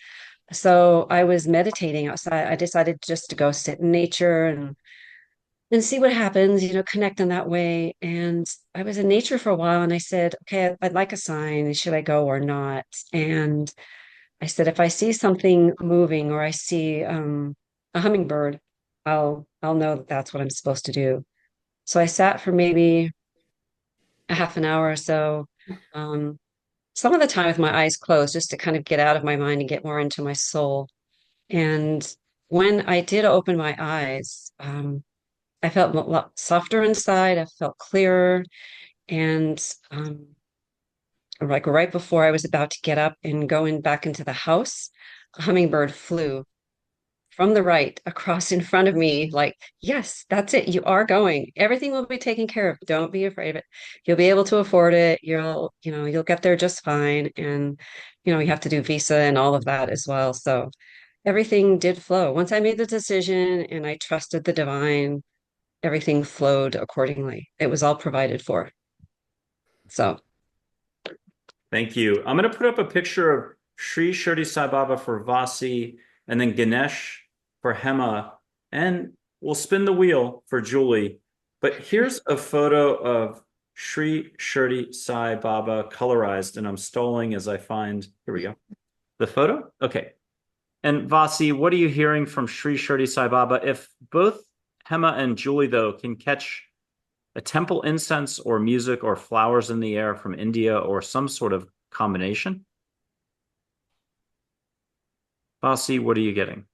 So I was meditating outside. I decided just to go sit in nature and see what happens, you know, connect in that way. And I was in nature for a while and I said, okay, I'd like a sign. Should I go or not? And I said, if I see something moving or I see a hummingbird, I'll know that that's what I'm supposed to do. So I sat for maybe a half an hour or so, um, some of the time with my eyes closed, just to kind of get out of my mind and get more into my soul. And when I did open my eyes, I felt a lot softer inside. I felt clearer. And like right before I was about to get up and go in back into the house, a hummingbird flew from the right across in front of me, like, yes, that's it. You are going. Everything will be taken care of. Don't be afraid of it. You'll be able to afford it. You'll get there just fine. And, you know, you have to do visa and all of that as well. So everything did flow. Once I made the decision and I trusted the divine, everything flowed accordingly. It was all provided for. So, Thank you. I'm going to put up a picture of Sri Shirdi Sai Baba for Vasi and then Ganesh for Hema, and we'll spin the wheel for Julie. But here's a photo of Sri Shirdi Sai Baba colorized, and I'm stalling as I find, here we go, the photo. Okay. And Vasi, what are you hearing from Sri Shirdi Sai Baba? If both Hema and Julie, though, can catch a temple incense or music or flowers in the air from India or some sort of combination? Vasi, what are you getting?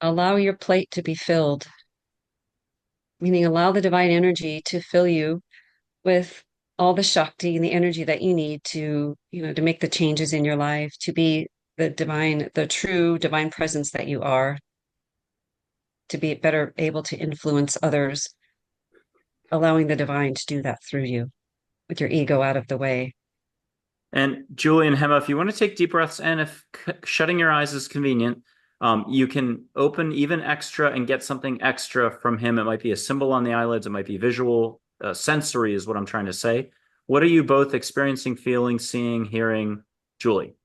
Allow your plate to be filled, meaning allow the divine energy to fill you with all the Shakti and the energy that you need to, to make the changes in your life, to be the true divine presence that you are, to be better able to influence others, allowing the divine to do that through you with your ego out of the way. And Julie and Hema, if you want to take deep breaths, and if shutting your eyes is convenient, you can open even extra and get something extra from him. It might be a symbol on the eyelids. It might be visual. Sensory is what I'm trying to say. What are you both experiencing, feeling, seeing, hearing? Julie.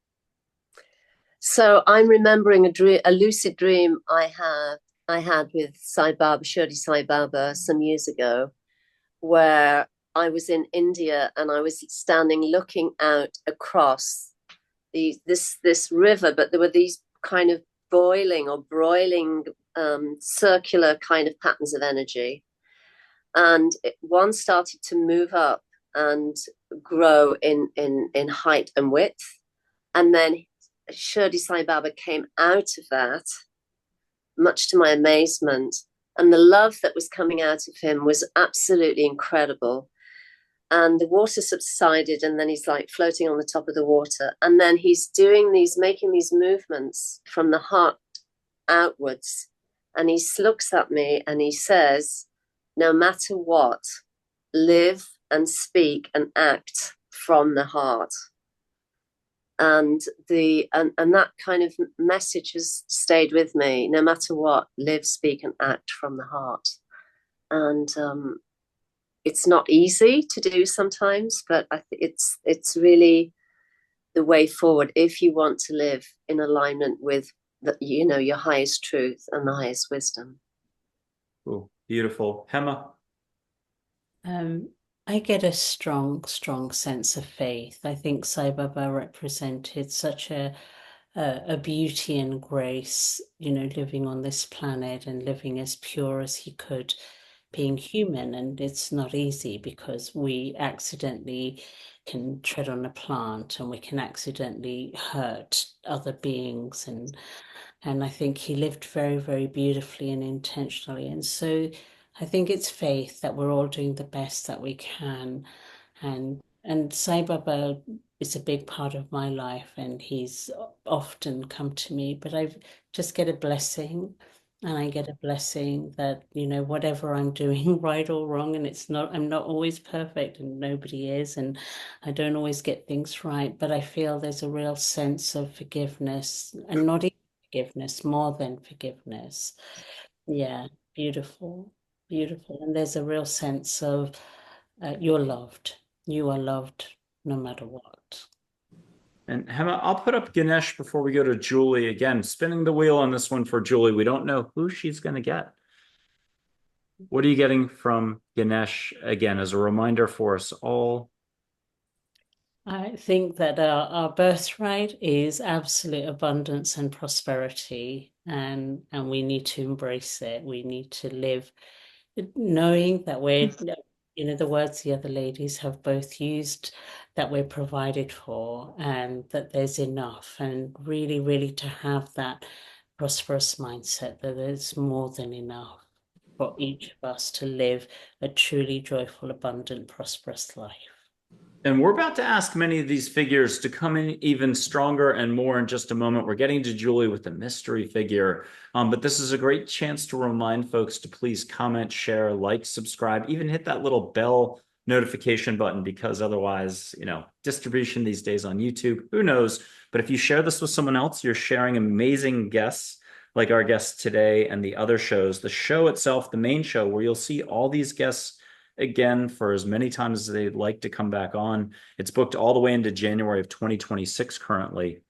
So I'm remembering a lucid dream I had with Shirdi Sai Baba some years ago, where I was in India and I was standing looking out across this river, but there were these kind of boiling or broiling circular kind of patterns of energy. And one started to move up and grow in height and width. And then Shirdi Sai Baba came out of that, much to my amazement. And the love that was coming out of him was absolutely incredible. And the water subsided, and then he's like floating on the top of the water. And then he's making these movements from the heart outwards. And he looks at me and he says, no matter what, live and speak and act from the heart. And that kind of message has stayed with me. No matter what, live, speak, and act from the heart. And it's not easy to do sometimes, but I think it's really the way forward if you want to live in alignment with your highest truth and the highest wisdom. Ooh, beautiful. Hema. I get a strong sense of faith. I think Sai Baba represented such a beauty and grace, living on this planet and living as pure as he could, being human. And it's not easy because we accidentally can tread on a plant and we can accidentally hurt other beings. And I think he lived very, very beautifully and intentionally. And so I think it's faith that we're all doing the best that we can. And Sai Baba is a big part of my life, and he's often come to me, but I just get a blessing, and I get a blessing that, whatever I'm doing, right or wrong, and I'm not always perfect, and nobody is, and I don't always get things right, but I feel there's a real sense of forgiveness, and not even forgiveness, more than forgiveness. Yeah, beautiful. Beautiful. And there's a real sense of you're loved. You are loved no matter what. And Hema, I'll put up Ganesh before we go to Julie. Again, spinning the wheel on this one for Julie. We don't know who she's going to get. What are you getting from Ganesh, again, as a reminder for us all? I think that our birthright is absolute abundance and prosperity, and we need to embrace it. We need to live knowing that we're, the words the other ladies have both used, that we're provided for and that there's enough, and really, really to have that prosperous mindset that there's more than enough for each of us to live a truly joyful, abundant, prosperous life. And we're about to ask many of these figures to come in even stronger and more in just a moment. We're getting to Julie with the mystery figure. But this is a great chance to remind folks to please comment, share, like, subscribe, even hit that little bell notification button, because otherwise, distribution these days on YouTube, who knows? But if you share this with someone else, you're sharing amazing guests like our guests today and the other shows. The show itself, the main show, where you'll see all these guests again for as many times as they'd like to come back on. It's booked all the way into January of 2026 currently.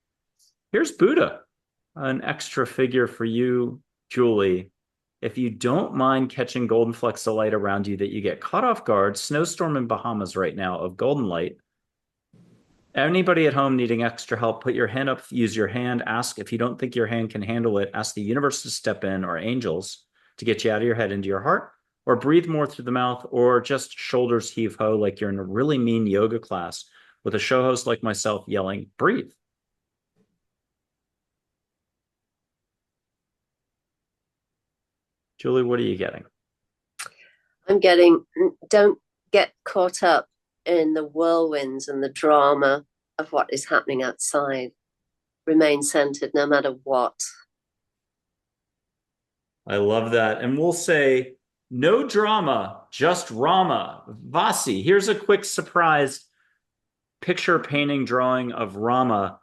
Here's Buddha, an extra figure for you, Julie. If you don't mind catching golden flecks of light around you that you get caught off guard, snowstorm in Bahamas right now of golden light. Anybody at home needing extra help, put your hand up, use your hand, ask if you don't think your hand can handle it, ask the universe to step in or angels to get you out of your head into your heart. or breathe more through the mouth, or just shoulders heave ho like you're in a really mean yoga class with a show host like myself yelling, breathe. Julie, what are you getting? I'm getting, don't get caught up in the whirlwinds and the drama of what is happening outside. Remain centered no matter what. I love that. And we'll say, no drama, just Rama. Vasi, here's a quick surprise picture painting drawing of Rama.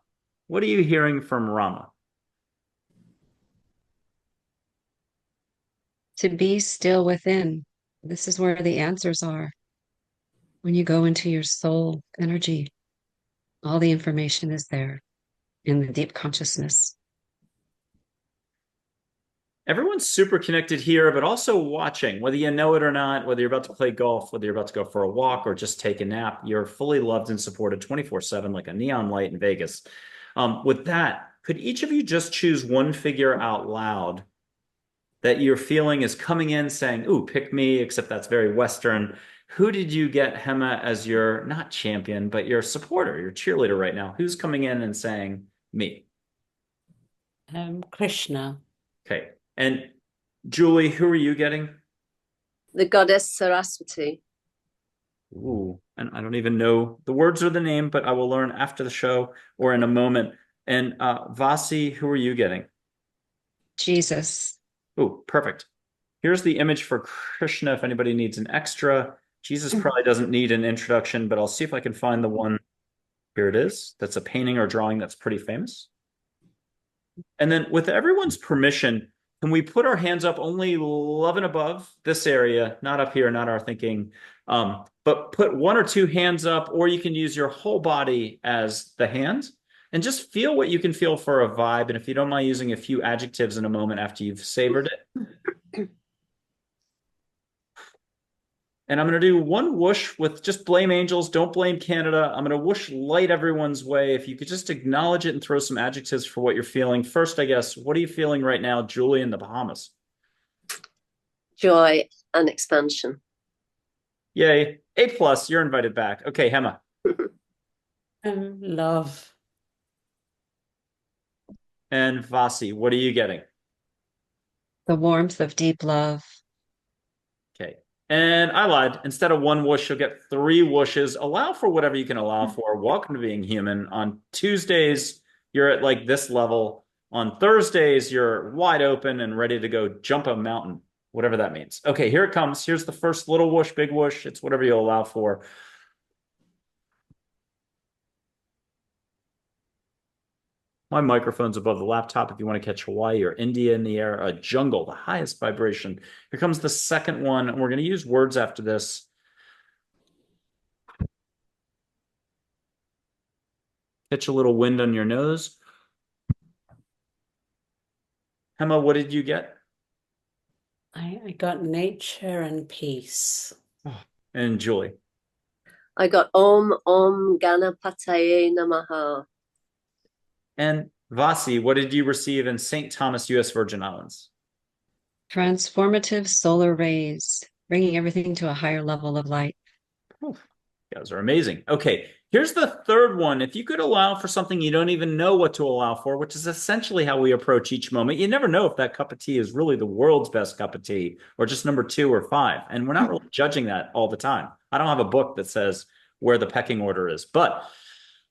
What are you hearing from Rama? To be still within. This is where the answers are. When you go into your soul energy, all the information is there in the deep consciousness. Everyone's super connected here, but also watching, whether you know it or not, whether you're about to play golf, whether you're about to go for a walk or just take a nap, you're fully loved and supported 24/7 like a neon light in Vegas. With that, could each of you just choose one figure out loud that you're feeling is coming in saying, ooh, pick me, except that's very Western. Who did you get, Hema, as your, not champion, but your supporter, your cheerleader right now? Who's coming in and saying, me? Krishna. Okay. And Julie, who are you getting? The goddess Saraswati. Ooh, and I don't even know the words or the name, but I will learn after the show or in a moment. And Vasi, who are you getting? Jesus. Ooh, perfect. Here's the image for Krishna if anybody needs an extra. Jesus probably doesn't need an introduction, but I'll see if I can find the one. Here it is. That's a painting or drawing that's pretty famous. And then with everyone's permission, can we put our hands up only love and above this area, not up here, not our thinking, but put one or two hands up, or you can use your whole body as the hand and just feel what you can feel for a vibe. And if you don't mind using a few adjectives in a moment after you've savored it. And I'm going to do one whoosh with just blame angels, don't blame Canada. I'm going to whoosh light everyone's way. If you could just acknowledge it and throw some adjectives for what you're feeling. First, I guess, what are you feeling right now, Julie, in the Bahamas? Joy and expansion. Yay. A+, you're invited back. Okay, Hema. Love. And Vasi, what are you getting? The warmth of deep love. Okay. And I lied. Instead of one whoosh, you'll get 3 whooshes. Allow for whatever you can allow for. Welcome to being human. On Tuesdays, you're at like this level. On Thursdays, you're wide open and ready to go jump a mountain, whatever that means. Okay, here it comes. Here's the first little whoosh, big whoosh. It's whatever you allow for. My microphone's above the laptop if you want to catch Hawaii or India in the air, a jungle, the highest vibration. Here comes the second one, and we're going to use words after this. Catch a little wind on your nose. Hema, what did you get? I got nature and peace. And Julie? I got Om Ganapataye Namaha. And Vasi, what did you receive in St. Thomas, U.S. Virgin Islands? Transformative solar rays, bringing everything to a higher level of light. You guys are amazing. Okay, here's the third one. If you could allow for something you don't even know what to allow for, which is essentially how we approach each moment, you never know if that cup of tea is really the world's best cup of tea or just number 2 or 5. And we're not really judging that all the time. I don't have a book that says where the pecking order is, but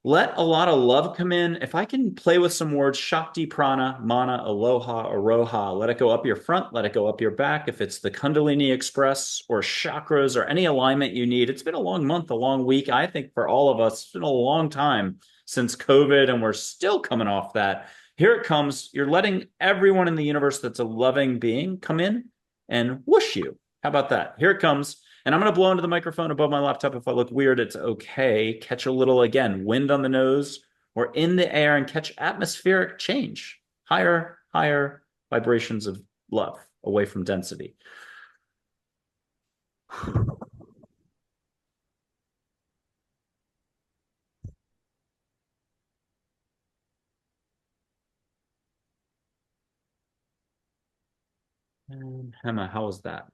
let a lot of love come in. If I can play with some words, Shakti, Prana, Mana, Aloha, Aroha, let it go up your front, let it go up your back. If it's the Kundalini Express or chakras or any alignment you need, it's been a long month, a long week. I think for all of us, it's been a long time since COVID, and we're still coming off that. Here it comes. You're letting everyone in the universe that's a loving being come in and whoosh you. How about that? Here it comes. And I'm going to blow into the microphone above my laptop. If I look weird, it's okay. Catch a little, again, wind on the nose or in the air and catch atmospheric change. Higher, higher vibrations of love away from density. And Hema, how was that?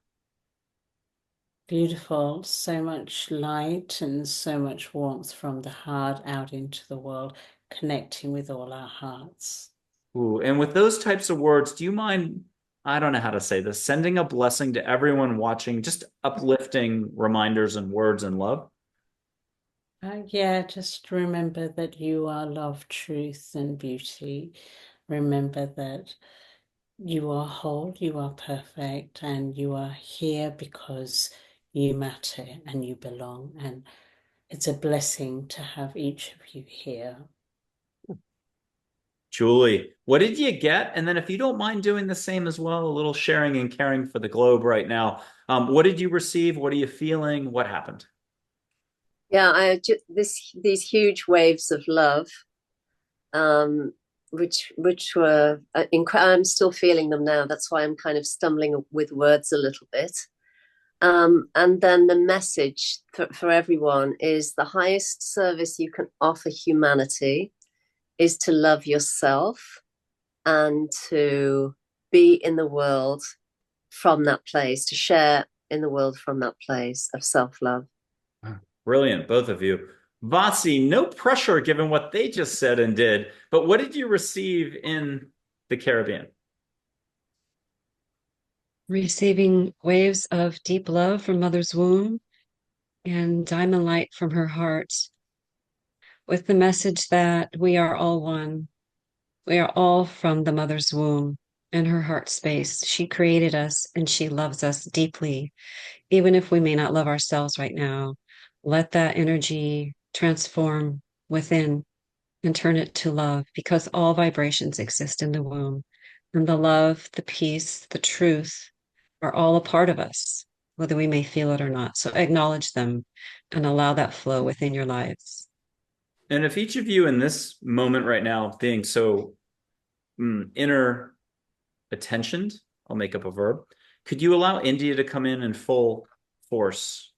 Beautiful. So much light and so much warmth from the heart out into the world, connecting with all our hearts. Ooh, and with those types of words, do you mind, I don't know how to say this, sending a blessing to everyone watching, just uplifting reminders and words and love? Yeah, just remember that you are love, truth, and beauty. Remember that you are whole, you are perfect, and you are here because you matter and you belong. And it's a blessing to have each of you here. Julie, what did you get? And then if you don't mind doing the same as well, a little sharing and caring for the globe right now. What did you receive? What are you feeling? What happened? Yeah, these huge waves of love, which were I'm still feeling them now. That's why I'm kind of stumbling with words a little bit. And then the message for everyone is the highest service you can offer humanity is to love yourself and to be in the world from that place, to share in the world from that place of self-love. Brilliant, both of you. Vasi, no pressure given what they just said and did, but what did you receive in the Caribbean? Receiving waves of deep love from Mother's womb and diamond light from her heart, with the message that we are all one. We are all from the Mother's womb and her heart space. She created us and she loves us deeply, even if we may not love ourselves right now. Let that energy transform within and turn it to love, because all vibrations exist in the womb. And the love, the peace, the truth are all a part of us, whether we may feel it or not. So acknowledge them and allow that flow within your lives. And if each of you in this moment right now being so inner attentioned, I'll make up a verb, could you allow India to come in full force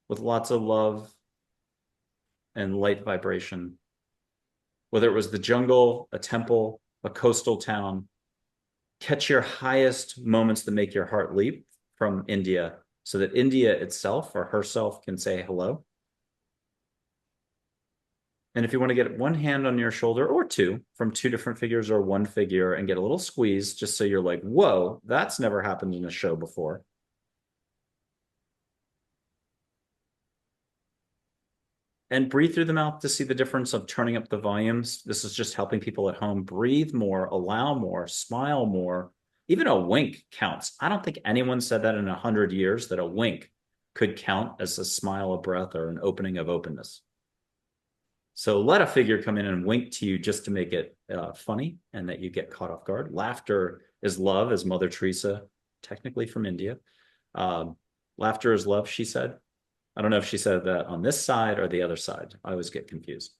with lots of love and light vibration? Whether it was the jungle, a temple, a coastal town, catch your highest moments that make your heart leap from India so that India itself or herself can say hello. And if you want to get one hand on your shoulder or two from two different figures or one figure and get a little squeeze, just so you're like, whoa, that's never happened in a show before. And breathe through the mouth to see the difference of turning up the volumes. This is just helping people at home breathe more, allow more, smile more. Even a wink counts. I don't think anyone said that in 100 years, that a wink could count as a smile of breath or an opening of openness. So let a figure come in and wink to you just to make it funny and that you get caught off guard. Laughter is love, as Mother Teresa, technically from India. Laughter is love, she said. I don't know if she said that on this side or the other side. I always get confused.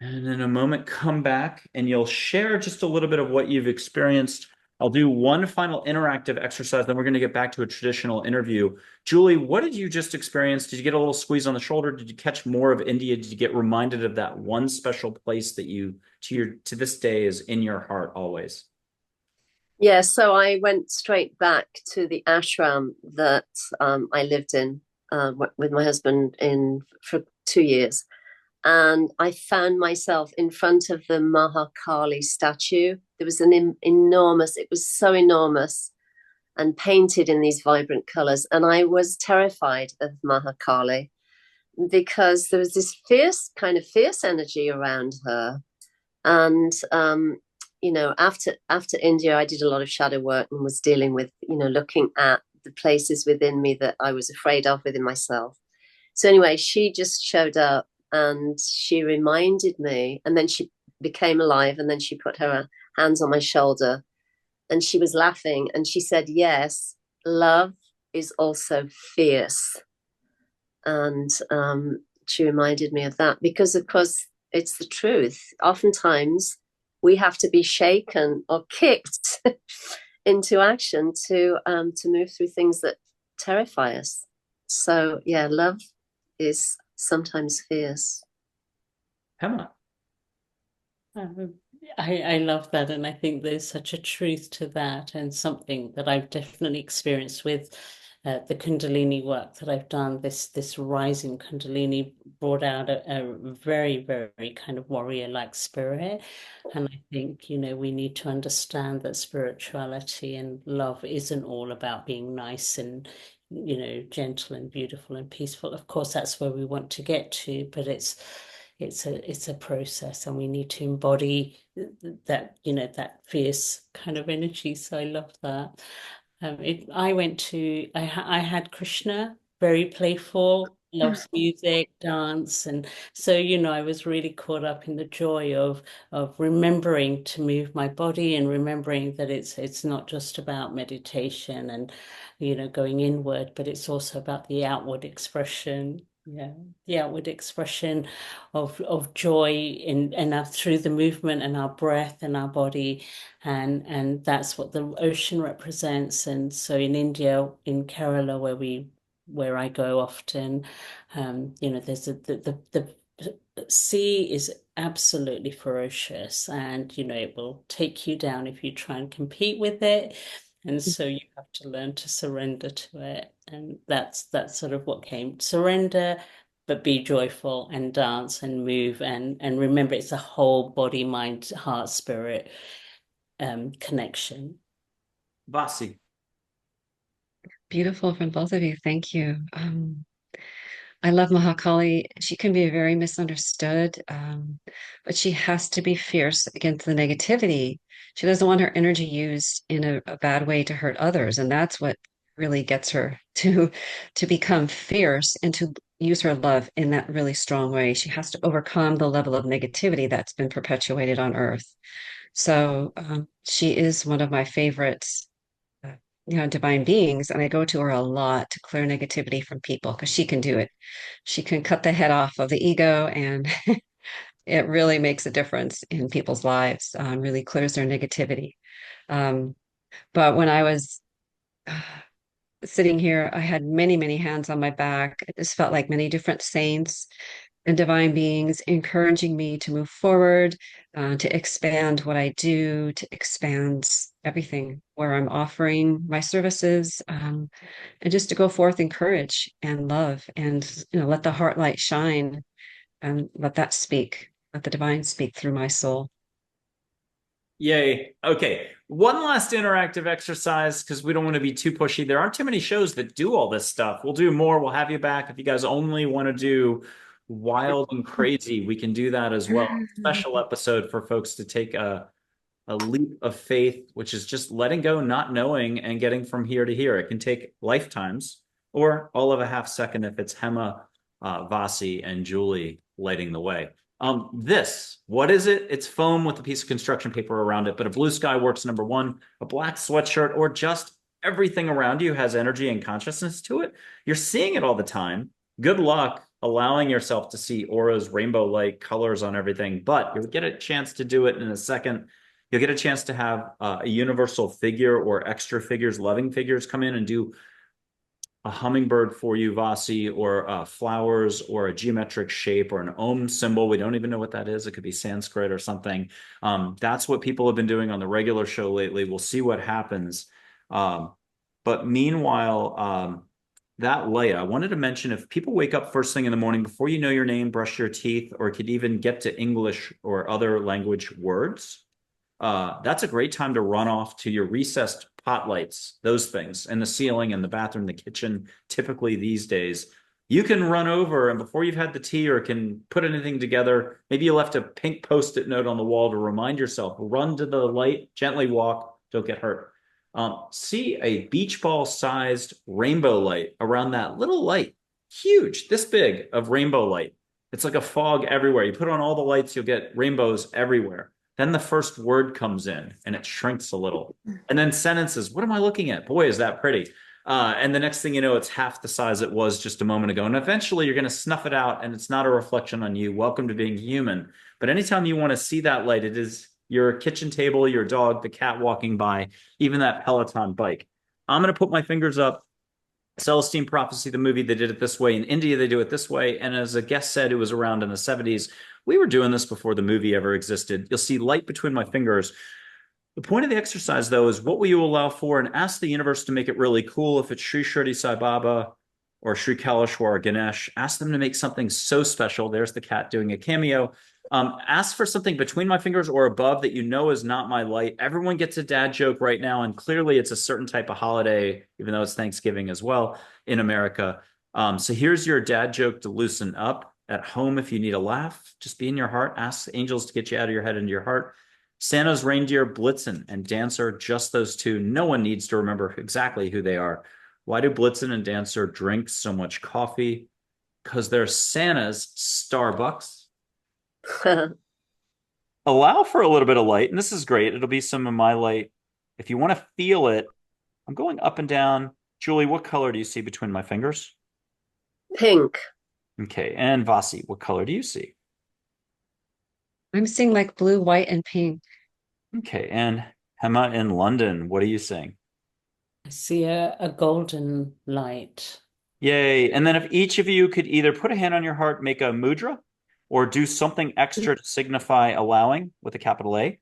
And in a moment, come back and you'll share just a little bit of what you've experienced. I'll do one final interactive exercise, then we're going to get back to a traditional interview. Julie, what did you just experience? Did you get a little squeeze on the shoulder? Did you catch more of India? Did you get reminded of that one special place that you, to this day, is in your heart always? Yeah, so I went straight back to the ashram that I lived in with my husband for 2 years. And I found myself in front of the Mahakali statue. There was an enormous, it was so enormous and painted in these vibrant colors. And I was terrified of Mahakali because there was this fierce energy around her. And, after India, I did a lot of shadow work and was dealing with, looking at the places within me that I was afraid of within myself. So anyway, she just showed up and she reminded me, and then she became alive, and then she put her hands on my shoulder and she was laughing and she said, yes, love is also fierce. And she reminded me of that because, of course, it's the truth. Oftentimes we have to be shaken or kicked into action to move through things that terrify us. So yeah, love is sometimes fierce. Hema. Um, I love that, and I think there's such a truth to that, and something that I've definitely experienced with the Kundalini work that I've done. This rising Kundalini brought out a very, very kind of warrior-like spirit, and I think, we need to understand that spirituality and love isn't all about being nice and gentle and beautiful and peaceful. Of course, that's where we want to get to, but it's a process, and we need to embody that, that fierce kind of energy. So I love that. I had Krishna, very playful, loves music, dance, and so I was really caught up in the joy of remembering to move my body, and remembering that it's not just about meditation and going inward, but it's also about the outward expression. Yeah, the outward expression of joy in our, through the movement and our breath and our body, and that's what the ocean represents. And so in India, in Kerala, where I go often, there's the sea is absolutely ferocious, and it will take you down if you try and compete with it. And so you have to learn to surrender to it. And that's sort of what came. Surrender, but be joyful and dance and move, and remember it's a whole body, mind, heart, spirit connection. Vasi. Beautiful from both of you. Thank you. I love Mahakali. She can be very misunderstood, but she has to be fierce against the negativity. She doesn't want her energy used in a bad way to hurt others, and that's what really gets her to become fierce and to use her love in that really strong way. She has to overcome the level of negativity that's been perpetuated on Earth. So she is one of my favorites, uh, divine beings, and I go to her a lot to clear negativity from people because she can do it. She can cut the head off of the ego, and it really makes a difference in people's lives, really clears their negativity. Um, but when I was sitting here, I had many, many hands on my back. It just felt like many different saints and divine beings encouraging me to move forward, to expand what I do, to expand everything where I'm offering my services, and just to go forth in courage and love, and let the heart light shine, and let that speak, let the divine speak through my soul. Yay. Okay. One last interactive exercise because we don't want to be too pushy. There aren't too many shows that do all this stuff. We'll do more. We'll have you back. If you guys only want to do wild and crazy, we can do that as well. Special episode for folks to take a leap of faith, which is just letting go, not knowing, and getting from here to here. It can take lifetimes or all of a half second if it's Hema, Vasi, and Julie lighting the way. What is it? It's foam with a piece of construction paper around it, but a blue sky works number one, a black sweatshirt, or just everything around you has energy and consciousness to it. You're seeing it all the time. Good luck allowing yourself to see auras, rainbow light, colors on everything, but you'll get a chance to do it in a second. You'll get a chance to have a universal figure or extra figures, loving figures come in and do a hummingbird for you, Vasi, or flowers, or a geometric shape, or an Om symbol. We don't even know what that is. It could be Sanskrit or something. That's what people have been doing on the regular show lately. We'll see what happens. But meanwhile, that light, I wanted to mention, if people wake up first thing in the morning, before you know your name, brush your teeth, or could even get to English or other language words, that's a great time to run off to your recessed pot lights, those things, and the ceiling and the bathroom, the kitchen, typically these days. You can run over, and before you've had the tea or can put anything together, maybe you left a pink Post-it note on the wall to remind yourself, run to the light, gently walk, don't get hurt. See a beach ball sized rainbow light around that little light, huge, this big of rainbow light. It's like a fog everywhere. You put on all the lights, you'll get rainbows everywhere. Then the first word comes in and it shrinks a little. And then sentences, what am I looking at? Boy, is that pretty. And the next thing you know, it's half the size it was just a moment ago. And eventually you're going to snuff it out and it's not a reflection on you. Welcome to being human. But anytime you want to see that light, it is your kitchen table, your dog, the cat walking by, even that Peloton bike. I'm going to put my fingers up Celestine Prophecy, the movie, they did it this way. In India, they do it this way. And as a guest said who was around in the 70s, we were doing this before the movie ever existed. You'll see light between my fingers. The point of the exercise, though, is what will you allow for, and ask the universe to make it really cool. If it's Sri Shirdi Sai Baba or Sri Kaleshwar or Ganesh, ask them to make something so special. There's the cat doing a cameo. Ask for something between my fingers or above that you know is not my light. Everyone gets a dad joke right now, and clearly it's a certain type of holiday, even though it's Thanksgiving as well in America. So here's your dad joke to loosen up. At home, if you need a laugh, just be in your heart. Ask the angels to get you out of your head into your heart. Santa's reindeer, Blitzen, and Dancer, just those two. No one needs to remember exactly who they are. Why do Blitzen and Dancer drink so much coffee? Because they're Santa's Starbucks. Allow for a little bit of light, and this is great. It'll be some of my light. If you want to feel it, I'm going up and down. Julie, what color do you see between my fingers? Pink. Okay, and Vasi, what color do you see? I'm seeing like blue, white, and pink. Okay, and Hema in London, what are you seeing? I see a golden light. Yay. And then if each of you could either put a hand on your heart, make a mudra, or do something extra to signify allowing with a capital A.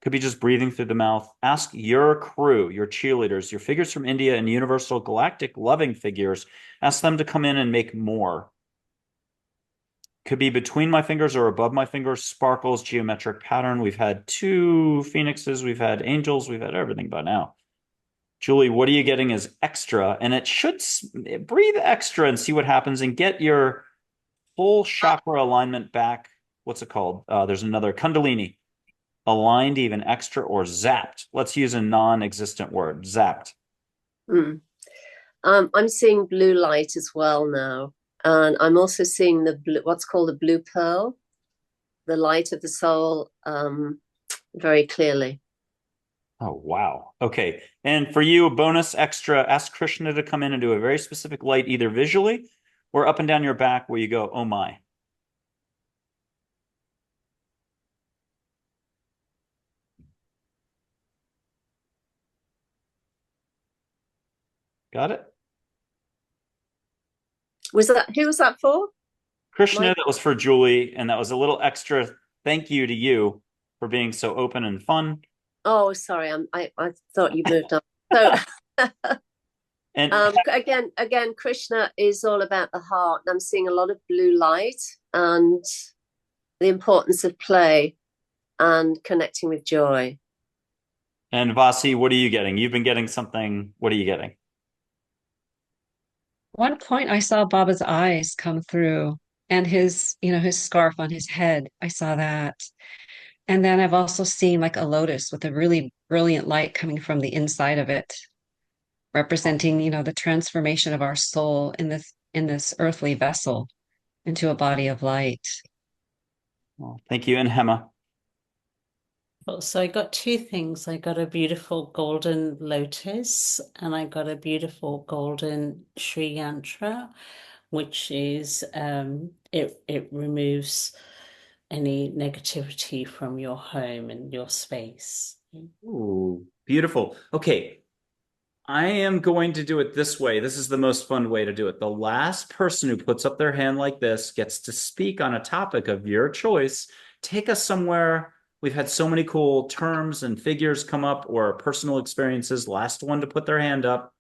Could be just breathing through the mouth. Ask your crew, your cheerleaders, your figures from India and universal galactic loving figures. Ask them to come in and make more. Could be between my fingers or above my fingers, sparkles, geometric pattern. We've had 2 phoenixes, we've had angels, we've had everything by now. Julie, what are you getting as extra? And it should breathe extra and see what happens, and get your full chakra alignment back. What's it called? There's another Kundalini. Aligned, even extra, or zapped. Let's use a non-existent word. Zapped. I'm seeing blue light as well now. And I'm also seeing the blue, what's called a blue pearl, the light of the soul, very clearly. Oh, wow. Okay. And for you, a bonus extra, ask Krishna to come in and do a very specific light, either visually or up and down your back where you go, oh my. Got it? Who was that for? Krishna, that was for Julie, and that was a little extra thank you to you for being so open and fun. Oh, sorry, I thought you moved on. So and again, Krishna is all about the heart, and I'm seeing a lot of blue light and the importance of play and connecting with joy. And Vasi, what are you getting? You've been getting something. What are you getting? One point I saw Baba's eyes come through, and his scarf on his head. I saw that. And then I've also seen like a lotus with a really brilliant light coming from the inside of it, representing, the transformation of our soul in this earthly vessel into a body of light. Well, thank you. And Hema. So I got 2 things. I got a beautiful golden lotus, and I got a beautiful golden Sri Yantra, which is it removes any negativity from your home and your space. Ooh, beautiful. Okay. I am going to do it this way. This is the most fun way to do it. The last person who puts up their hand like this gets to speak on a topic of your choice. Take us somewhere. We've had so many cool terms and figures come up, or personal experiences. Last one to put their hand up.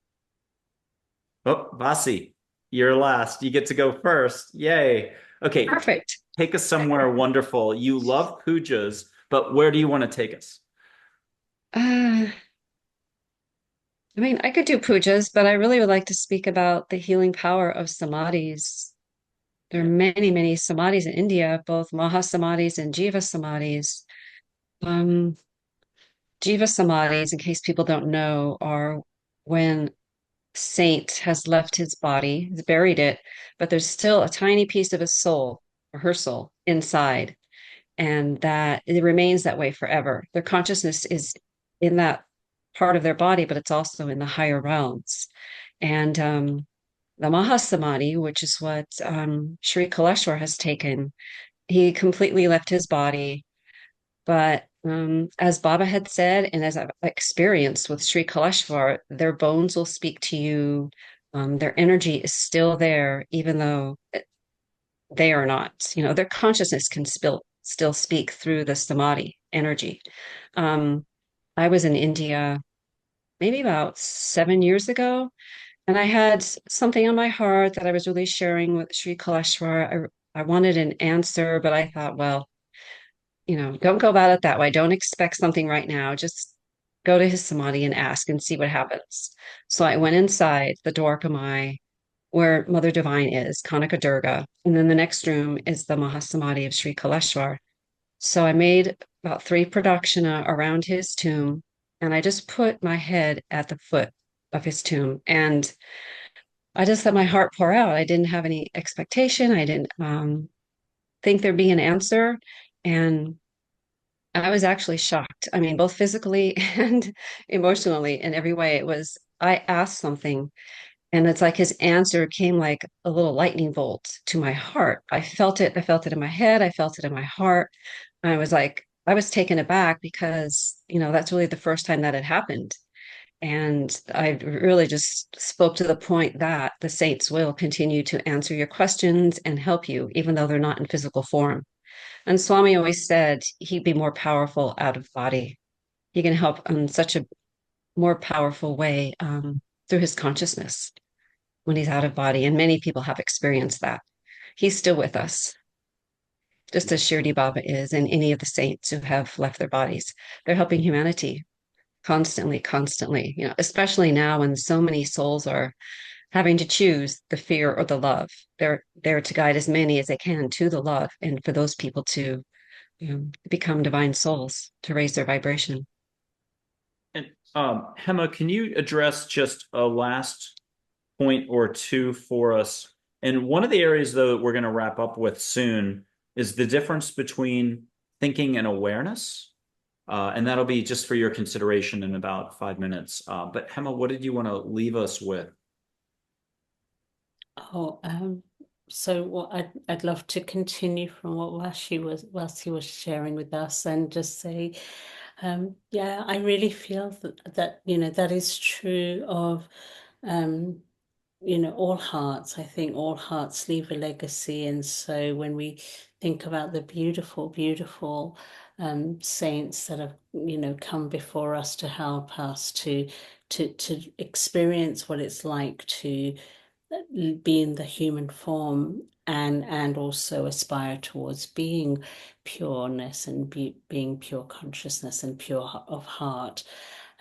Oh, Vasi, you're last. You get to go first. Yay. Okay. Perfect. Take us somewhere wonderful. You love pujas, but where do you want to take us? I mean, I could do pujas, but I really would like to speak about the healing power of samadhis. There are many, many samadhis in India, both mahasamadhis and jiva samadhis. Jiva samadhis, in case people don't know, are when saint has left his body, has buried it, but there's still a tiny piece of his soul or her soul inside, and that it remains that way forever. Their consciousness is in that part of their body, but it's also in the higher realms. And the Mahasamadhi, which is what Sri Kaleshwar has taken, he completely left his body. But as Baba had said, and as I've experienced with Sri Kaleshwar, their bones will speak to you Their energy is still there, even though they are not. Their consciousness can still speak through the samadhi energy. Um, I was in India maybe about 7 years ago, and I had something on my heart that I was really sharing with Sri Kaleshwar. I wanted an answer, but I thought, well, don't go about it that way. Don't expect something right now. Just go to his samadhi and ask and see what happens. So I went inside the Dwarkamai where Mother Divine is, Kanaka Durga. And then the next room is the Mahasamadhi of Sri Kaleshwar. So I made about 3 pradakshina around his tomb, and I just put my head at the foot of his tomb. And I just let my heart pour out. I didn't have any expectation. I didn't think there'd be an answer. And I was actually shocked. I mean, both physically and emotionally in every way. I asked something, and it's like his answer came like a little lightning bolt to my heart. I felt it. I felt it in my head. I felt it in my heart. I was taken aback because, that's really the first time that had happened. And I really just spoke to the point that the saints will continue to answer your questions and help you, even though they're not in physical form. And Swami always said he'd be more powerful out of body. He can help in such a more powerful way through his consciousness when he's out of body. And many people have experienced that. He's still with us, just as Shirdi Baba is, and any of the saints who have left their bodies. They're helping humanity constantly, constantly, especially now when so many souls are having to choose the fear or the love. They're there to guide as many as they can to the love, and for those people to become divine souls, to raise their vibration. And Hema, can you address just a last point or two for us? And one of the areas, though, that we're going to wrap up with soon is the difference between thinking and awareness. And that'll be just for your consideration in about 5 minutes. But Hema, what did you want to leave us with? So what I'd love to continue from what Vasi was sharing with us, and just say, yeah, I really feel that that is true of all hearts. I think all hearts leave a legacy, and so when we think about the beautiful, beautiful saints that have come before us to help us to experience what it's like to be in the human form, and also aspire towards being pureness and being pure consciousness and pure of heart.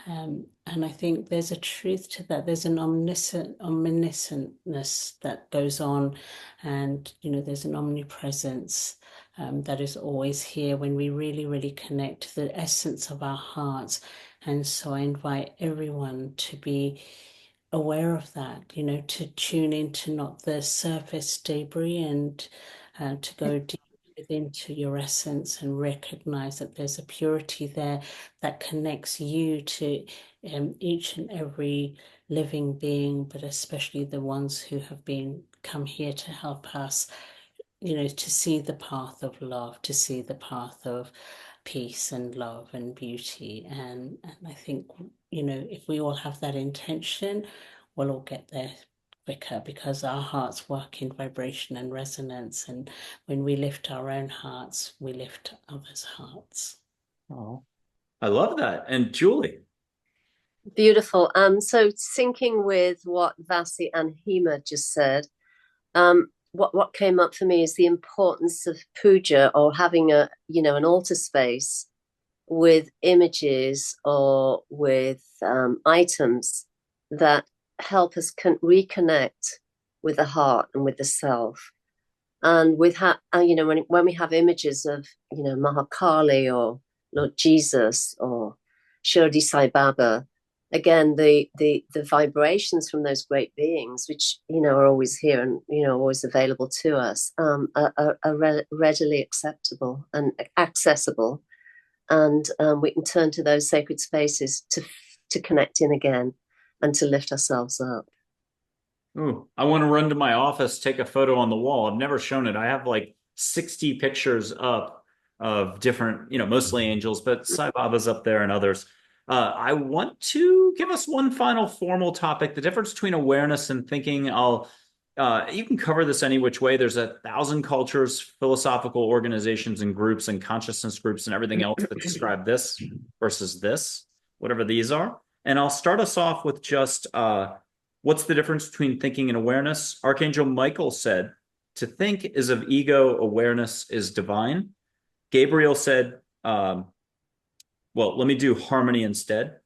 And I think there's a truth to that. There's an omniscientness that goes on, and there's an omnipresence that is always here when we really, really connect to the essence of our hearts. And so I invite everyone to be aware of that, to tune into not the surface debris, and to go deep into your essence and recognize that there's a purity there that connects you to each and every living being, but especially the ones who have come here to help us, to see the path of love, to see the path of peace and love and beauty. And I think, if we all have that intention, we'll all get there quicker, because our hearts work in vibration and resonance. And when we lift our own hearts, we lift others' hearts. Oh, I love that. And Julie? Beautiful. So syncing with what Vasi and Hema just said, what came up for me is the importance of puja, or having an altar space with images or with items that help us reconnect with the heart and with the self. And when we have images of Mahakali or Lord Jesus or Shirdi Sai Baba, again, the vibrations from those great beings, which are always here and always available to us, are readily acceptable and accessible, and we can turn to those sacred spaces to connect in again and to lift ourselves up. Ooh, I want to run to my office, take a photo on the wall. I've never shown it. I have like 60 pictures up of different, mostly angels, but Sai Baba's up there and others. I want to give us one final formal topic, the difference between awareness and thinking. You can cover this any which way. There's 1,000 cultures, philosophical organizations and groups and consciousness groups and everything else that describe this versus this, whatever these are. And I'll start us off with just what's the difference between thinking and awareness? Archangel Michael said, to think is of ego, awareness is divine. Gabriel said, well, let me do harmony instead.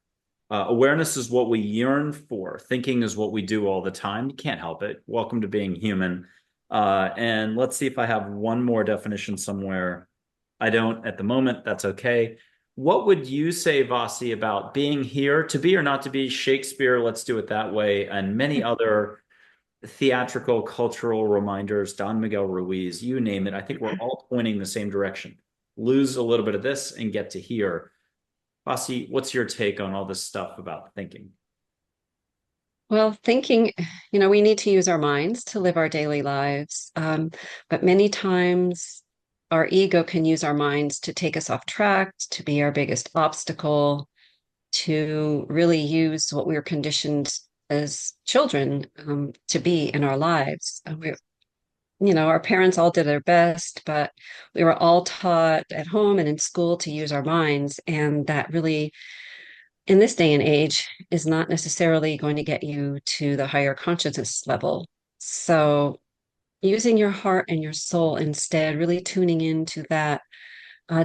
Awareness is what we yearn for. Thinking is what we do all the time. You can't help it. Welcome to being human. And let's see if I have one more definition somewhere. I don't at the moment. That's okay. What would you say, Vasi, about being here, to be or not to be, Shakespeare, let's do it that way, and many other theatrical, cultural reminders, Don Miguel Ruiz, you name it. I think we're all pointing the same direction. Lose a little bit of this and get to here. Vasi, what's your take on all this stuff about thinking? Well, thinking, we need to use our minds to live our daily lives. But many times our ego can use our minds to take us off track, to be our biggest obstacle, to really use what we were conditioned as children to be in our lives. Our parents all did their best, but we were all taught at home and in school to use our minds. And that really, in this day and age, is not necessarily going to get you to the higher consciousness level. So using your heart and your soul instead, really tuning into that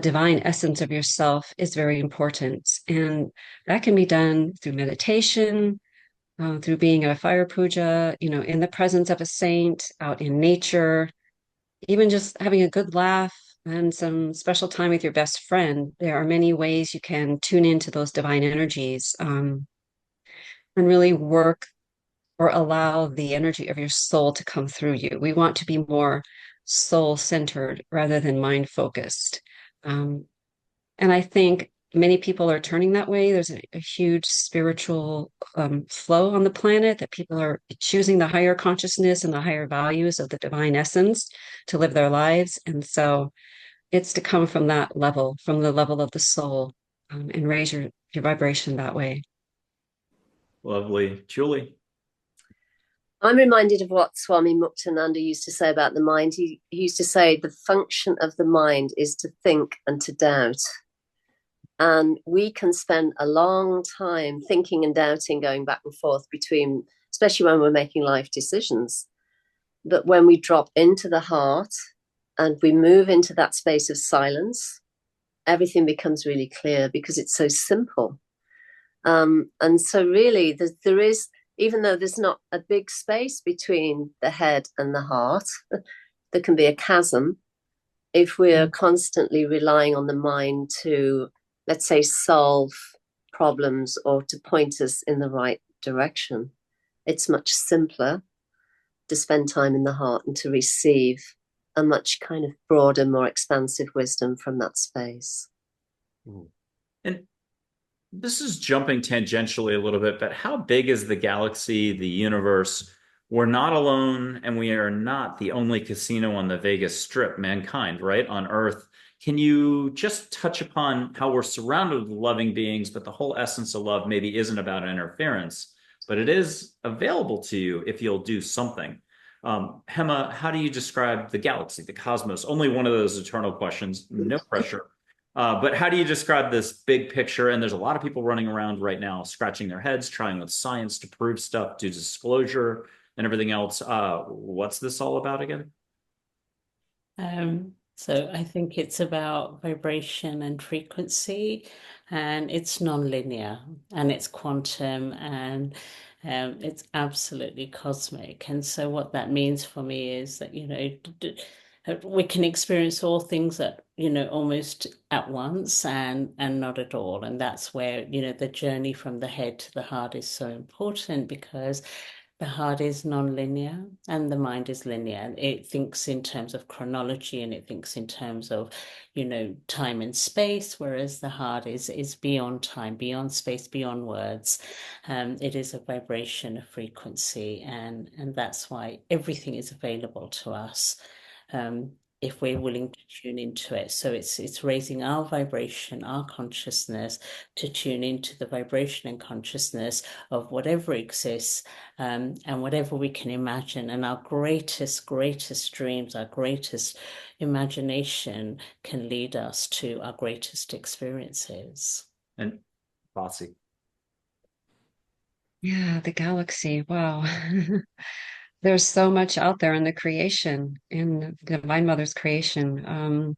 divine essence of yourself is very important. And that can be done through meditation, through being at a fire puja, in the presence of a saint, out in nature, even just having a good laugh and some special time with your best friend. There are many ways you can tune into those divine energies and really work or allow the energy of your soul to come through you. We want to be more soul centered rather than mind focused. And I think many people are turning that way. There's a huge spiritual flow on the planet that people are choosing the higher consciousness and the higher values of the divine essence to live their lives. And so it's to come from that level, from the level of the soul, and raise your vibration that way. Lovely. Julie? I'm reminded of what Swami Muktananda used to say about the mind. He used to say the function of the mind is to think and to doubt. And we can spend a long time thinking and doubting, going back and forth between, especially when we're making life decisions. But when we drop into the heart and we move into that space of silence, everything becomes really clear because it's so simple. And so really there is, even though there's not a big space between the head and the heart, there can be a chasm if we're constantly relying on the mind to, let's say, solve problems or to point us in the right direction. It's much simpler to spend time in the heart and to receive a much kind of broader, more expansive wisdom from that space. And this is jumping tangentially a little bit, but how big is the galaxy, the universe? We're not alone, and we are not the only casino on the Vegas Strip, mankind, right, on Earth. Can you just touch upon how we're surrounded with loving beings, but the whole essence of love maybe isn't about interference, but it is available to you if you'll do something? Hema, how do you describe the galaxy, the cosmos? Only one of those eternal questions, no pressure. But how do you describe this big picture? And there's a lot of people running around right now, scratching their heads, trying with science to prove stuff, do disclosure and everything else. What's this all about again? So I think it's about vibration and frequency, and it's non-linear, and it's quantum, and it's absolutely cosmic. And so what that means for me is that, we can experience all things at, almost at once and not at all. And that's where, the journey from the head to the heart is so important, because the heart is non-linear and the mind is linear. It thinks in terms of chronology and it thinks in terms of, time and space, whereas the heart is beyond time, beyond space, beyond words. It is a vibration, a frequency, and that's why everything is available to us. if we're willing to tune into it. So it's raising our vibration, our consciousness, to tune into the vibration and consciousness of whatever exists, and whatever we can imagine. And our greatest dreams, our greatest imagination can lead us to our greatest experiences. And Vasi. Yeah, the galaxy. Wow. There's so much out there in the creation, in Divine Mother's creation.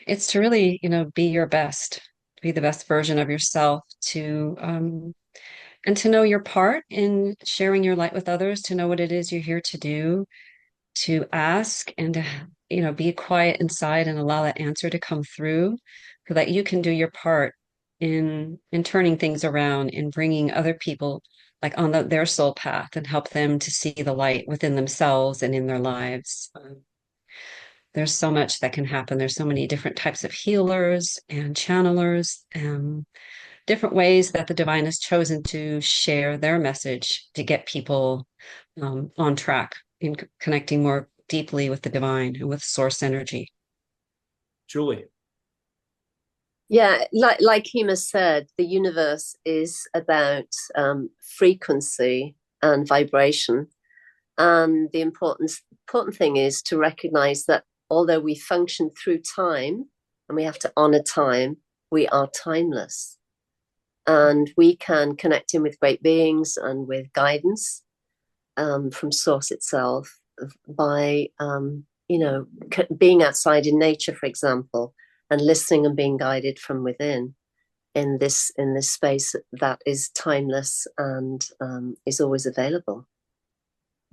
It's to really, be your best, be the best version of yourself, and to know your part in sharing your light with others, to know what it is you're here to do, to ask and to, be quiet inside and allow that answer to come through so that you can do your part in turning things around, in bringing other people like on their soul path and help them to see the light within themselves and in their lives. There's so much that can happen. There's so many different types of healers and channelers and different ways that the divine has chosen to share their message to get people on track in connecting more deeply with the divine and with source energy. Julie. Yeah, like Hema said, the universe is about frequency and vibration. And the important thing is to recognize that although we function through time and we have to honor time, we are timeless. And we can connect in with great beings and with guidance from source itself by, being outside in nature, for example, and listening and being guided from within in this space that is timeless and is always available.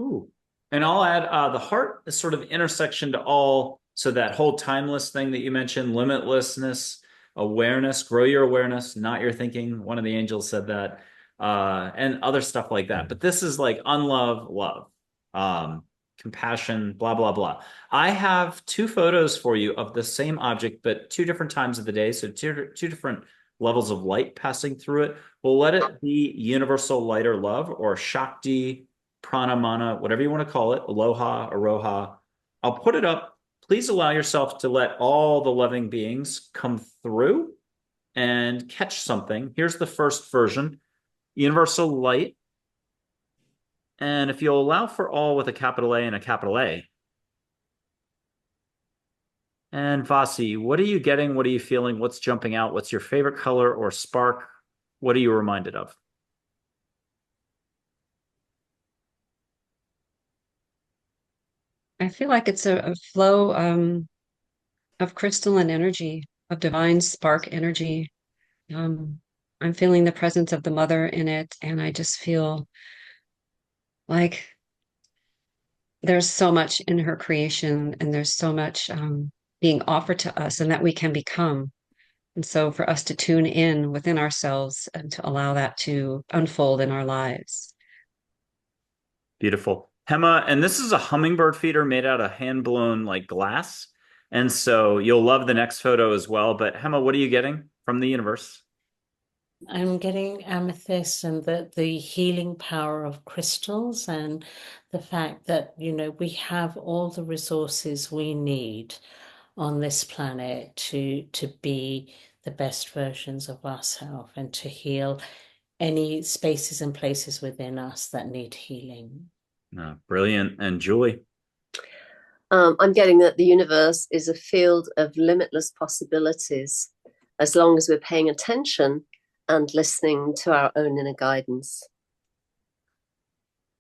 Ooh. And I'll add the heart is sort of intersection to all. So that whole timeless thing that you mentioned, limitlessness, awareness, grow your awareness, not your thinking. One of the angels said that, and other stuff like that. But this is like unlove, love, compassion, blah, blah, blah. I have 2 photos for you of the same object, but 2 different times of the day. So two different levels of light passing through it. We'll let it be universal light or love, or Shakti, prana, mana, whatever you want to call it, aloha, aroha. I'll put it up. Please allow yourself to let all the loving beings come through and catch something. Here's the first version, universal light. And if you'll allow for all with a capital A and a capital A. And Vasi, what are you getting? What are you feeling? What's jumping out? What's your favorite color or spark? What are you reminded of? I feel like it's a flow of crystalline energy, of divine spark energy. I'm feeling the presence of the mother in it, and I just feel like there's so much in her creation, and there's so much being offered to us, and that we can become. And so for us to tune in within ourselves and to allow that to unfold in our lives. Beautiful. Hema, and this is a hummingbird feeder made out of hand-blown like glass. And so you'll love the next photo as well. But Hema, what are you getting from the universe? I'm getting amethyst and the healing power of crystals, and the fact that, we have all the resources we need on this planet to be the best versions of ourselves and to heal any spaces and places within us that need healing. Brilliant. And Julie? I'm getting that the universe is a field of limitless possibilities as long as we're paying attention and listening to our own inner guidance.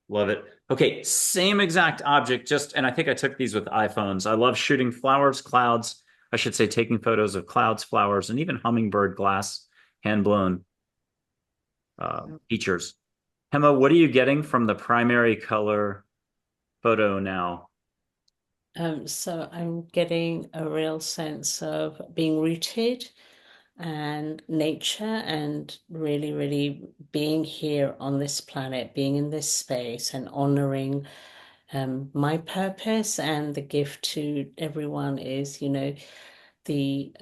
Love it. Okay, same exact object, and I think I took these with iPhones. I love shooting flowers, clouds. I should say taking photos of clouds, flowers, and even hummingbird glass, hand-blown features. Hema, what are you getting from the primary color photo now? So I'm getting a real sense of being rooted and nature, and really, really being here on this planet, being in this space, and honoring my purpose. And the gift to everyone is, the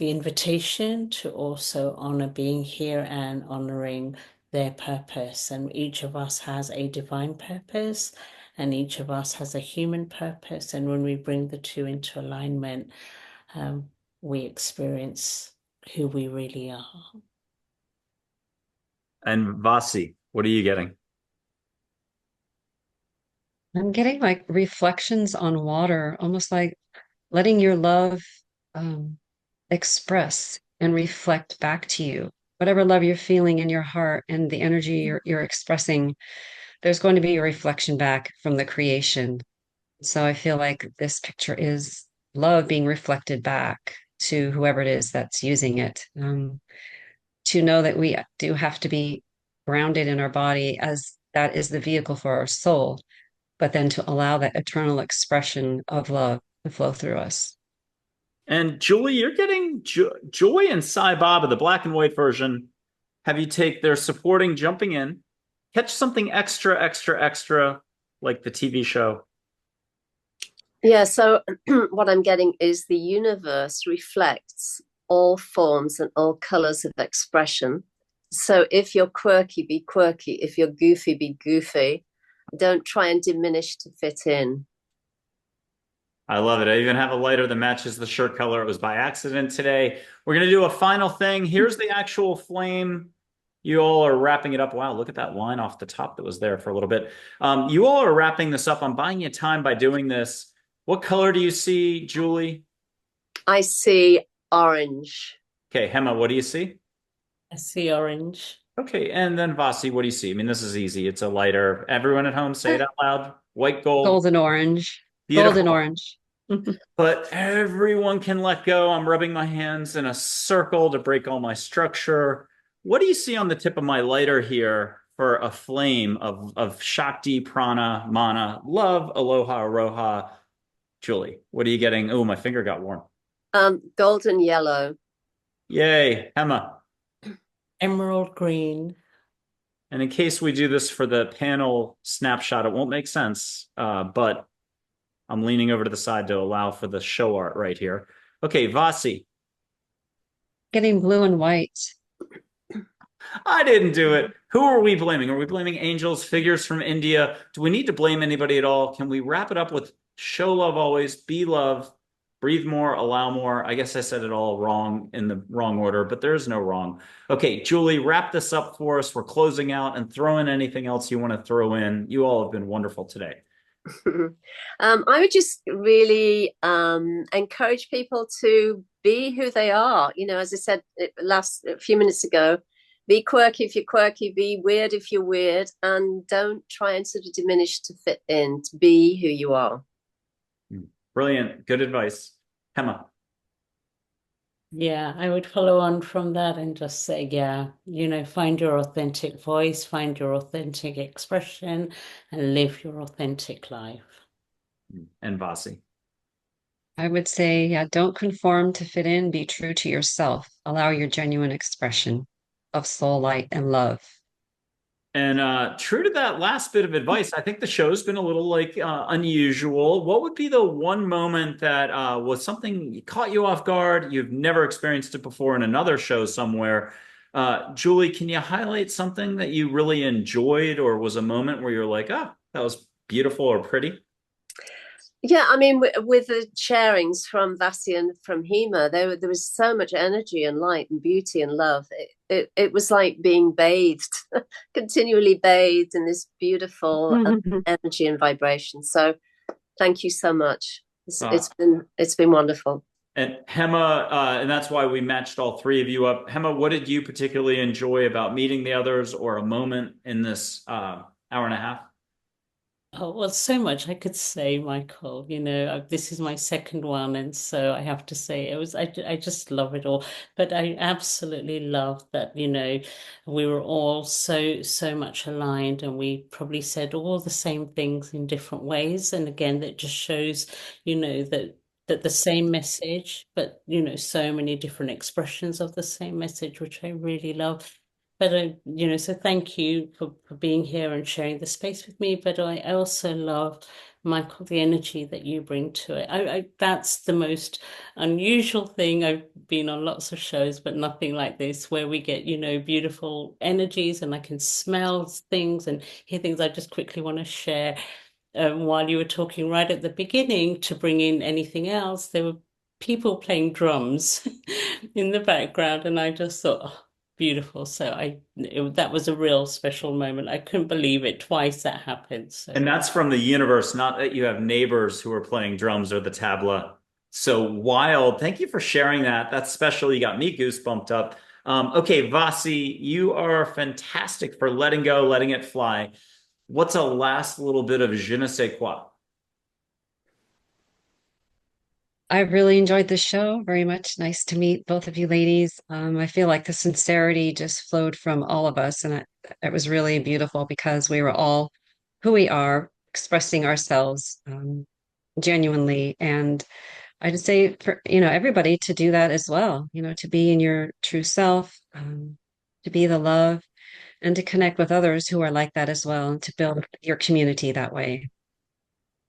invitation to also honor being here and honoring their purpose. And each of us has a divine purpose. and each of us has a human purpose. And when we bring the two into alignment, we experience who we really are. And Vasi, what are you getting? I'm getting like reflections on water, almost like letting your love um, express and reflect back to you. Whatever love you're feeling in your heart and the energy you're expressing, there's going to be a reflection back from the creation. So I feel like this picture is love being reflected back to whoever it is that's using it. To know that we do have to be grounded in our body as that is the vehicle for our soul, but then to allow that eternal expression of love to flow through us. And Julie, you're getting Joy and Sai Baba, the black and white version. Have you take their supporting jumping in, catch something extra, extra, extra, like the TV show. Yeah, so what I'm getting is the universe reflects all forms and all colors of expression. So if you're quirky, be quirky. If you're goofy, be goofy. Don't try and diminish to fit in. I love it. I even have a lighter that matches the shirt color. It was by accident today. We're going to do a final thing. Here's the actual flame. You all are wrapping it up. Wow, look at that line off the top that was there for a little bit. You all are wrapping this up. I'm buying you time by doing this. What color do you see, Julie? I see orange. Okay, Hema, what do you see? I see orange. Okay, and then Vasi, what do you see? I mean, this is easy. It's a lighter. Everyone at home, say it out loud. White gold. Golden orange. Beautiful. Golden orange. But everyone can let go. I'm rubbing my hands in a circle to break all my structure. What do you see on the tip of my lighter here for a flame of Shakti, Prana, Mana, love, Aloha, Aroha? Julie, what are you getting? Oh, my finger got warm. Golden yellow. Yay. Hema. Emerald green. And in case we do this for the panel snapshot, it won't make sense, but I'm leaning over to the side to allow for the show art right here. Okay, Vasi. Getting blue and white. I didn't do it. Who are we blaming? Are we blaming angels, figures from India? Do we need to blame anybody at all? Can we wrap it up with show love always, be love, breathe more, allow more? I guess I said it all wrong in the wrong order, but there is no wrong. Okay, Julie, wrap this up for us. We're closing out, and throw in anything else you want to throw in. You all have been wonderful today. I would just really encourage people to be who they are. You know, as I said a few minutes ago, be quirky if you're quirky, be weird if you're weird, and don't try and sort of diminish to fit in. To be who you are. Brilliant. Good advice. Hema. Yeah, I would follow on from that and just say, yeah, find your authentic voice, find your authentic expression, and live your authentic life. And Vasi. I would say, yeah, don't conform to fit in, be true to yourself. Allow your genuine expression of soul light and love. And true to that last bit of advice, I think the show's been a little unusual. What would be the one moment that was something caught you off guard? You've never experienced it before in another show somewhere. Julie, can you highlight something that you really enjoyed or was a moment where you're like, oh, that was beautiful or pretty? Yeah, I mean, with the sharings from Vasi and from Hema, there was so much energy and light and beauty and love. It was like being bathed, continually bathed in this beautiful energy and vibration. So, thank you so much. It's been wonderful. And Hema, and that's why we matched all three of you up. Hema, what did you particularly enjoy about meeting the others, or a moment in this hour and a half? Oh, well, so much I could say, Michael. This is my second one, and so I have to say I just love it all. But I absolutely love that, we were all so much aligned, and we probably said all the same things in different ways. And again, that just shows, that the same message, but so many different expressions of the same message, which I really love. But, so thank you for being here and sharing the space with me. But I also love, Michael, the energy that you bring to it. That's the most unusual thing. I've been on lots of shows, but nothing like this, where we get, beautiful energies, and I can smell things and hear things I just quickly want to share. while you were talking right at the beginning, to bring in anything else, there were people playing drums in the background, and I just thought, oh, beautiful. So that was a real special moment. I couldn't believe it. Twice that happened. So And that's from the universe, not that you have neighbors who are playing drums or the tabla. So wild. Thank you for sharing that. That's special. You got me goosebumped up. Okay, Vasi, you are fantastic for letting go, letting it fly. What's a last little bit of je ne sais quoi? I really enjoyed the show very much. Nice to meet both of you ladies. I feel like the sincerity just flowed from all of us, and it was really beautiful because we were all who we are, expressing ourselves genuinely. And I just say for everybody to do that as well. To be in your true self, to be the love, and to connect with others who are like that as well, and to build your community that way.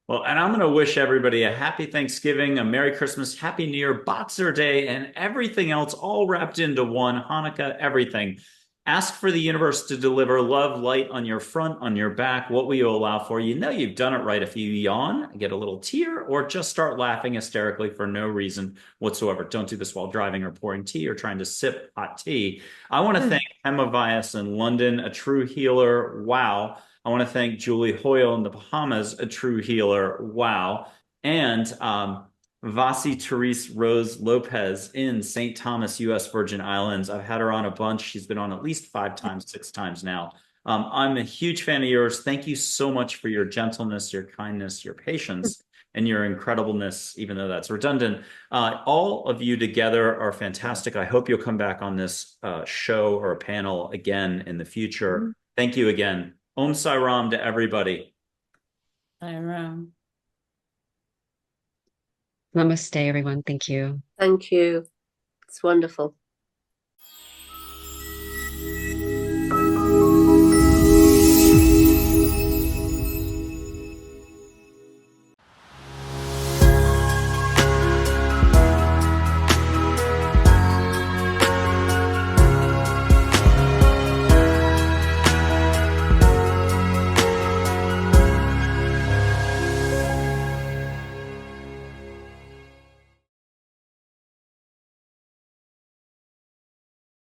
Well, and I'm going to wish everybody a happy Thanksgiving, a Merry Christmas, Happy New Year, Boxer Day, and everything else all wrapped into one, Hanukkah, everything. Ask for the universe to deliver love, light on your front, on your back. What will you allow for? You know you've done it right if you yawn, get a little tear, or just start laughing hysterically for no reason whatsoever. Don't do this while driving or pouring tea or trying to sip hot tea. I want to thank Hema Vyas in London, a true healer. Wow. I want to thank Julie Hoyle in the Bahamas, a true healer. Wow. And VASI Therese Rose Lopez in St. Thomas, U.S. Virgin Islands. I've had her on a bunch. She's been on at least 5 times, 6 times now. I'm a huge fan of yours. Thank you so much for your gentleness, your kindness, your patience, and your incredibleness, even though that's redundant. All of you together are fantastic. I hope you'll come back on this show or panel again in the future. Thank you again. Om Sai Ram to everybody. Sai Ram. Namaste, everyone. Thank you. Thank you. It's wonderful.